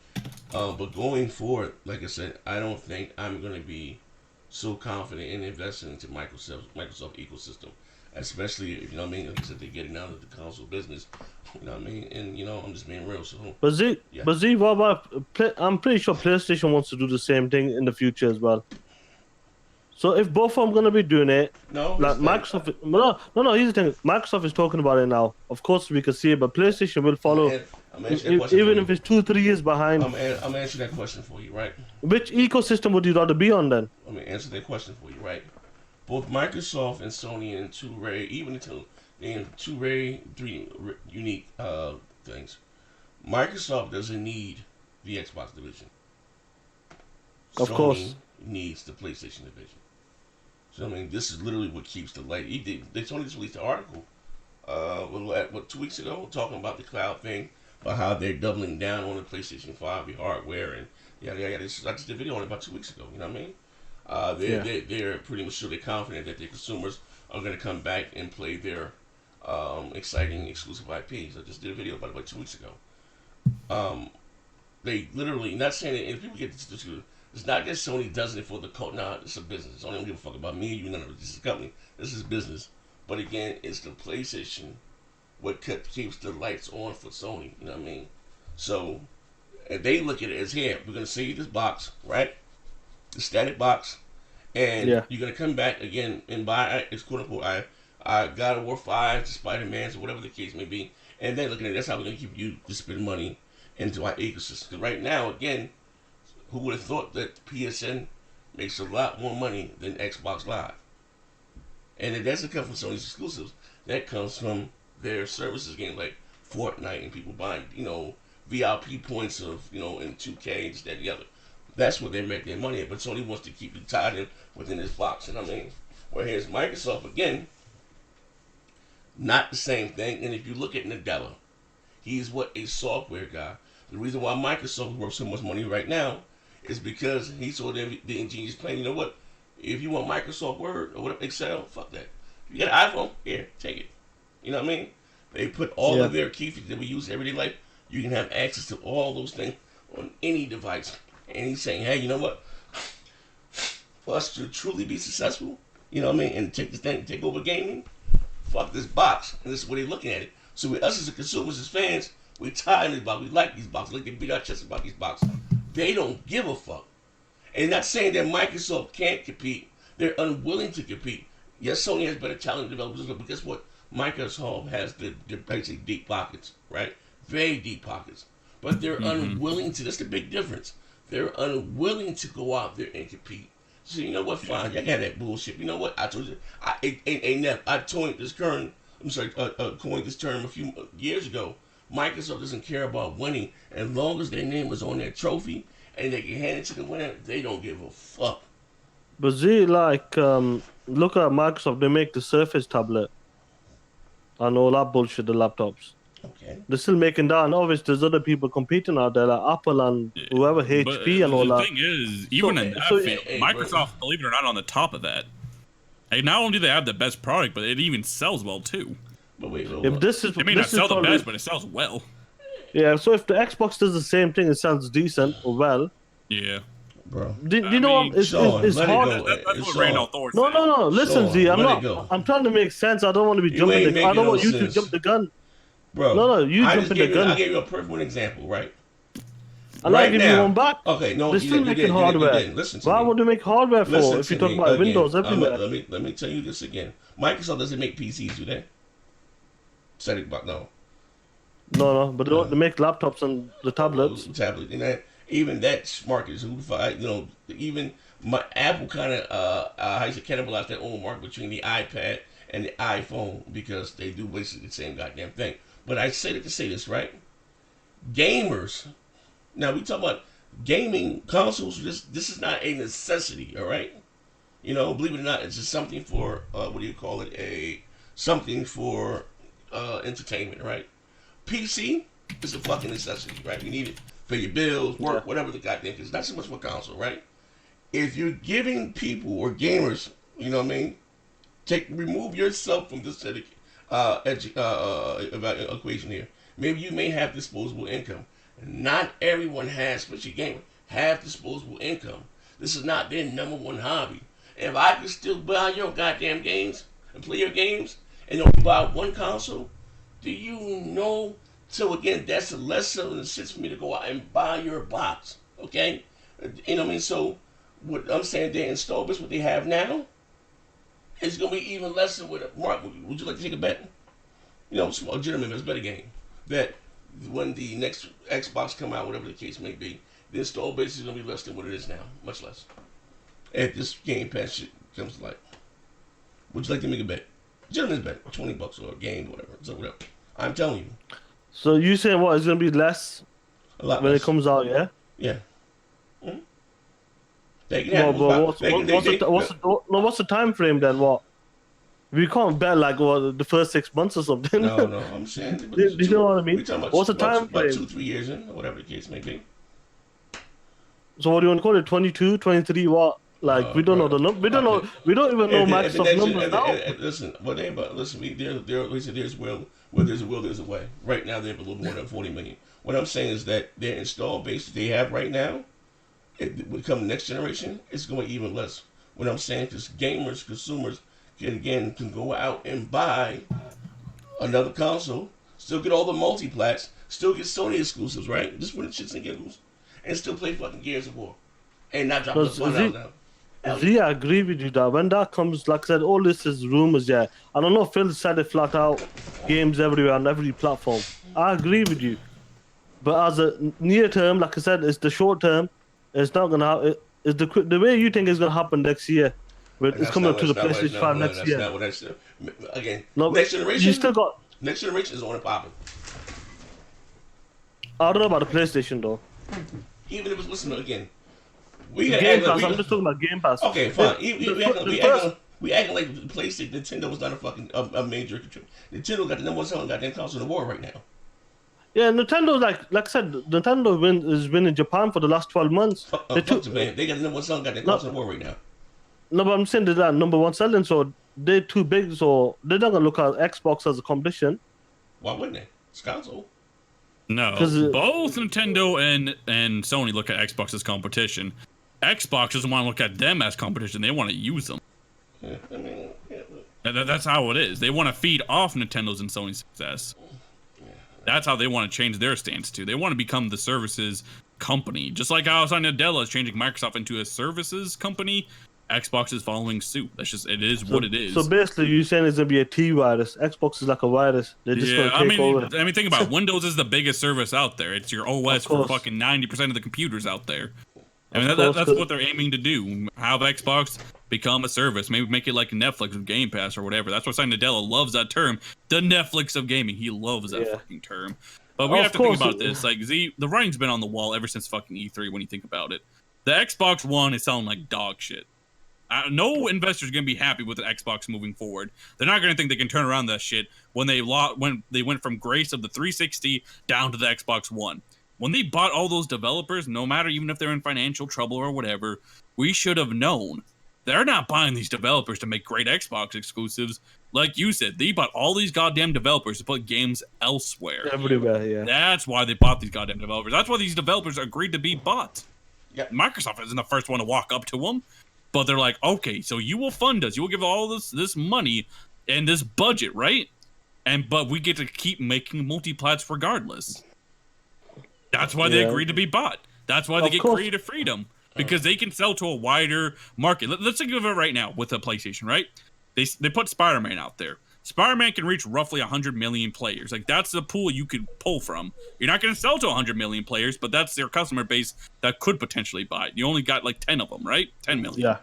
But going forward, like I said, I don't think I'm going to be so confident in investing into Microsoft ecosystem, especially if you know what I mean. Like I said, they're getting out of the console business. You know what I mean? And I'm just being real. So, But Z, yeah. what about? I'm pretty sure PlayStation wants to do the same thing in the future as well. So if both of them gonna be doing it, no, like Microsoft, no. Here's the thing: Microsoft is talking about it now. Of course, we can see it, but PlayStation will follow, even if it's 2-3 years behind. I'm answering that question for you, right? Which ecosystem would you rather be on then? Let me answer that question for you, right? Both Microsoft and Sony and two very unique things. Microsoft doesn't need the Xbox division. Of Sony course. needs the PlayStation division. So I mean, this is literally what keeps the light. They Sony just released an article, 2 weeks ago, talking about the cloud thing, about how they're doubling down on the PlayStation 5, the hardware, and yada. I just did a video on it about 2 weeks ago. You know what I mean? They're pretty much sure they're confident that their consumers are going to come back and play their exciting exclusive IPs. I just did a video about it like 2 weeks ago. They literally, not saying that, and people get this, it's not that Sony does it for the code. Nah, it's a business. Sony don't give a fuck about me and you, none of it. This is a company. This is business. But again, it's the PlayStation what keeps the lights on for Sony. You know what I mean? So, and they look at it as, here, we're going to sell you this box, right? The static box. And you're going to come back again and buy, it's quote unquote, I God of War 5, Spider-Man's, or whatever the case may be. And then looking at it, that's how we're going to keep you to spend money into our ecosystem. Because right now, again, who would have thought that PSN makes a lot more money than Xbox Live? And it doesn't come from Sony's exclusives. That comes from their services game like Fortnite and people buying, VIP points of, in 2K and this, that, and the other. That's where they make their money at. But Sony wants to keep it tied in within this box. And I mean, whereas Microsoft, again, not the same thing. And if you look at Nadella, he's a software guy. The reason why Microsoft is worth so much money right now is because he saw the ingenious plan. You know what? If you want Microsoft Word or whatever, Excel, fuck that. If you got an iPhone, here, take it. You know what I mean? They put all of their key features that we use in everyday life. You can have access to all those things on any device. And he's saying, hey, you know what? For us to truly be successful, you know what I mean, and take over gaming, fuck this box. And this is where they're looking at it. So with us as consumers, as fans, we tired of these boxes. We like these boxes. Like they beat our chests about these boxes. They don't give a fuck. And not saying that Microsoft can't compete. They're unwilling to compete. Yes, Sony has better talent developers, but guess what? Microsoft has the basically deep pockets, right? Very deep pockets. But they're unwilling to. That's the big difference. They're unwilling to go out there and compete. So you know what? Fine, y'all got that bullshit. You know what? I told you. I coined this term. Coined this term a few years ago. Microsoft doesn't care about winning as long as their name is on their trophy and they can hand it to the winner. They don't give a fuck. But see, like, look at Microsoft. They make the Surface tablet and all that bullshit. The laptops. Okay. They're still making that, and obviously there's other people competing out there, like Apple and whoever, HP and all that. The thing is, even in that field, Microsoft, believe it or not, on the top of that. And not only do they have the best product, but it even sells well too. But wait, if this is, it may not sell the best, but it sells well. Yeah, so if the Xbox does the same thing, it sounds decent or well. Yeah. Bro, do you know what? It's hard. That's what Randall Thor said. No. Listen, Sean, Z, I'm trying to make sense. I don't want to be jumping the gun. I don't want you to jump the gun. Bro, no, you jump in the gun. I gave you a perfect example, right? And I give you one back. Okay, no, they're still making hardware. Listen to Why me. would they make hardware for Listen if you to talk me about again. Windows everywhere? Let me tell you this again. Microsoft doesn't make PCs, do they? Said it, but no. No, but they make laptops and the tablets. Even that market is unified. You know, even Apple kind of cannibalized their own market between the iPad and the iPhone because they do basically the same goddamn thing. But I say that to say this, right? Gamers. Now we talk about gaming consoles. This is not a necessity, all right? You know, believe it or not, it's just something for something for entertainment, right? PC is a fucking necessity, right? You need it for your bills, work, whatever the goddamn thing. It's not so much for console, right? If you're giving people or gamers, you know what I mean, remove yourself from this equation here. Maybe you may have disposable income. Not everyone has, especially gamers, have disposable income. This is not their number one hobby. If I could still buy your goddamn games and play your games and only buy one console, do you know? So again, that's a less of an incentive for me to go out and buy your box. Okay? You know what I mean? So what I'm saying, their install base, what they have now, is going to be even less than what Mark, would you like to take a bet? You know, small gentleman, it's a better game. That when the next Xbox come out, whatever the case may be, the install base is going to be less than what it is now. Much less. If this Game Pass shit comes to light. Would you like to make a bet? Gentleman's bet. $20 or a game, whatever. So whatever. I'm telling you. So you saying what? It's going to be less a lot when less. It comes out, yeah? Yeah. Mm-hmm. What's the time frame then? What? We can't bet like the first 6 months or something. No, I'm saying. Do you know what I mean? What's the time frame? About 2-3 years in, or whatever the case may be. So what do you want to call it? 22, 23, what? Like we don't know the number. We don't know. We don't even know Microsoft numbers now. Listen, there's where there's a will, there's a way. Right now they have a little more than 40 million. What I'm saying is that their install base that they have right now, it would come next generation, it's going even less. What I'm saying is gamers, consumers can go out and buy another console, still get all the multi-plats, still get Sony exclusives, right? Just for the shits and giggles, and still play fucking Gears of War, and not drop the fun out now. I agree with you that when that comes, like I said, all this is rumors, yeah. I don't know, Phil said it flat out, games everywhere on every platform. I agree with you. But as a near term, like I said, it's the short term, it's not going to happen. It's the way you think it's going to happen next year. It's coming up to the PlayStation 5 next year. That's not what I said. Again, no, next generation, you still got... Next generation is on and popping. I don't know about the PlayStation though. Even if it's, listen, again, Game Pass, I'm just talking about Game Pass. Okay, fine. We acting like PlayStation, Nintendo was not a fucking a major contributor. Nintendo got the number one selling goddamn console in the world right now. Yeah, Nintendo, like I said, Nintendo has been in Japan for the last 12 months. They got the number one selling goddamn console in the world right now. No, but I'm saying they're number one selling, so they're too big, so they're not gonna look at Xbox as a competition. Why wouldn't they? It's console. No, both Nintendo and Sony look at Xbox as competition. Xbox doesn't want to look at them as competition. They want to use them. Yeah, I mean, that's how it is. They want to feed off Nintendo's and Sony's success. That's how they want to change their stance too. They want to become the services company, just like how Nadella is changing Microsoft into a services company. Xbox is following suit. It is what it is. So basically, you're saying it's gonna be a T virus. Xbox is like a virus. They're just gonna take over. Think about it. Windows is the biggest service out there. It's your OS for fucking 90% of the computers out there. I mean, Of course, that's what they're aiming to do. Have Xbox become a service. Maybe make it like Netflix with Game Pass or whatever. That's why Nadella loves that term. The Netflix of gaming. He loves that fucking term. But we have to think about this. Like, the writing's been on the wall ever since fucking E3 when you think about it. The Xbox One is selling like dog shit. No investor's going to be happy with the Xbox moving forward. They're not going to think they can turn around that shit when they went from grace of the 360 down to the Xbox One. When they bought all those developers, no matter even if they're in financial trouble or whatever, we should have known. They're not buying these developers to make great Xbox exclusives. Like you said, they bought all these goddamn developers to put games elsewhere. Everywhere, yeah. That's why they bought these goddamn developers. That's why these developers agreed to be bought. Yep. Microsoft isn't the first one to walk up to them, but they're like, okay, so you will fund us. You will give all this money and this budget, right? But we get to keep making multi-plats regardless. That's why they agreed to be bought. That's why they get creative freedom, because they can sell to a wider market. Let's think of it right now with a PlayStation, right? They put Spider-Man out there. Spider-Man can reach roughly 100 million players. Like, that's the pool you could pull from. You're not going to sell to 100 million players, but that's their customer base that could potentially buy it. You only got like 10 of them, right? 10 million. Yeah.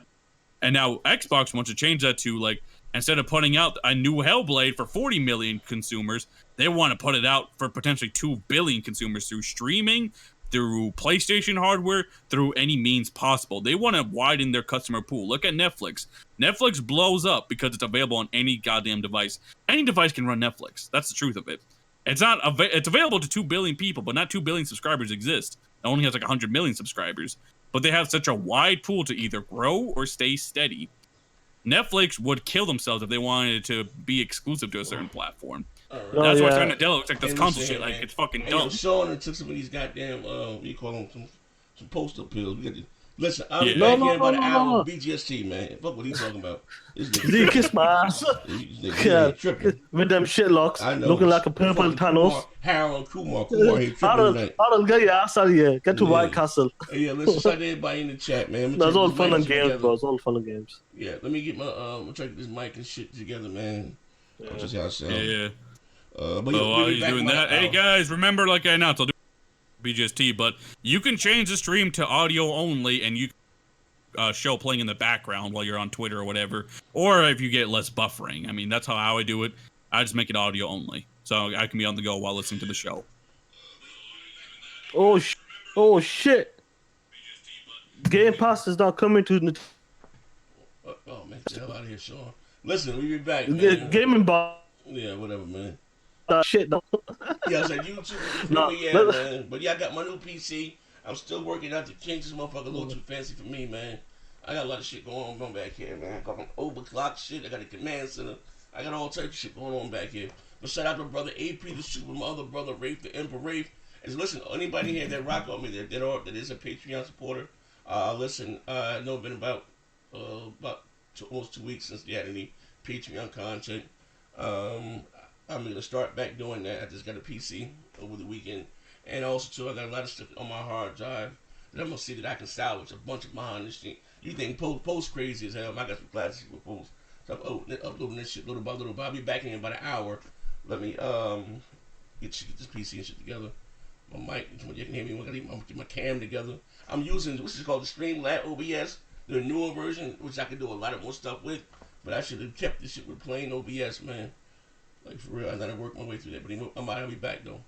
And now Xbox wants to change that to, like, instead of putting out a new Hellblade for 40 million consumers, they want to put it out for potentially 2 billion consumers through streaming, through PlayStation hardware, through any means possible. They want to widen their customer pool. Look at Netflix. Netflix blows up because it's available on any goddamn device. Any device can run Netflix. That's the truth of it. It's available to 2 billion people, but not 2 billion subscribers exist. It only has like 100 million subscribers. But they have such a wide pool to either grow or stay steady. Netflix would kill themselves if they wanted to be exclusive to a certain platform. That's why Nadella looks like this console shit. Like, it's fucking dumb. Sean took some of these goddamn, what do you call them? Some poster pills. Listen, I'll be back here in about an hour with BGST, man. Fuck what he's talking about. You kiss my ass. With them shit locks, looking like a purple Thanos. Harold Kumar here tripping tonight. I'll get your ass out of here. Get to White Castle. Yeah, listen, shout out to everybody in the chat, man. That's all fun and games, bro. It's all fun and games. Yeah, let me get my, I'm trying to get this mic and shit together, man. Just how it sounds. Yeah. But while you're doing that, hey guys, remember, like I announced, I'll do BGST, but you can change the stream to audio only, and you show playing in the background while you're on Twitter or whatever, or if you get less buffering. I mean, that's how I do it. I just make it audio only, so I can be on the go while listening to the show. Oh shit! Game Pass is not coming to. Oh man, get the hell out of here, Sean. Listen, we'll be back. Gaming bar. Yeah, whatever, man. Shit, though. Yeah, I said YouTube. Man. But yeah, I got my new PC. I'm still working out to change this motherfucker a little too fancy for me, man. I got a lot of shit going on back here, man. I got an overclock shit. I got a command center. I got all types of shit going on back here. But shout out to brother AP, the super, my other brother Rafe, the Emperor Rafe. And listen, anybody here that rock on me that is a Patreon supporter, listen, I know it's been about almost 2 weeks since they had any Patreon content. I'm gonna start back doing that. I just got a PC over the weekend, and also too, I got a lot of stuff on my hard drive that I'm gonna see that I can salvage a bunch of behind this shit. You think post crazy as hell? I got some classes with post. So I'm uploading this shit little by little. But I'll be back in about an hour. Let me get this PC and shit together. My mic, you can hear me. I gotta get my cam together. I'm using what's called the Streamlat OBS, the newer version, which I can do a lot of more stuff with. But I should have kept this shit with plain OBS, man. Like, for real, I gotta work my way through that. But I'll be back, though.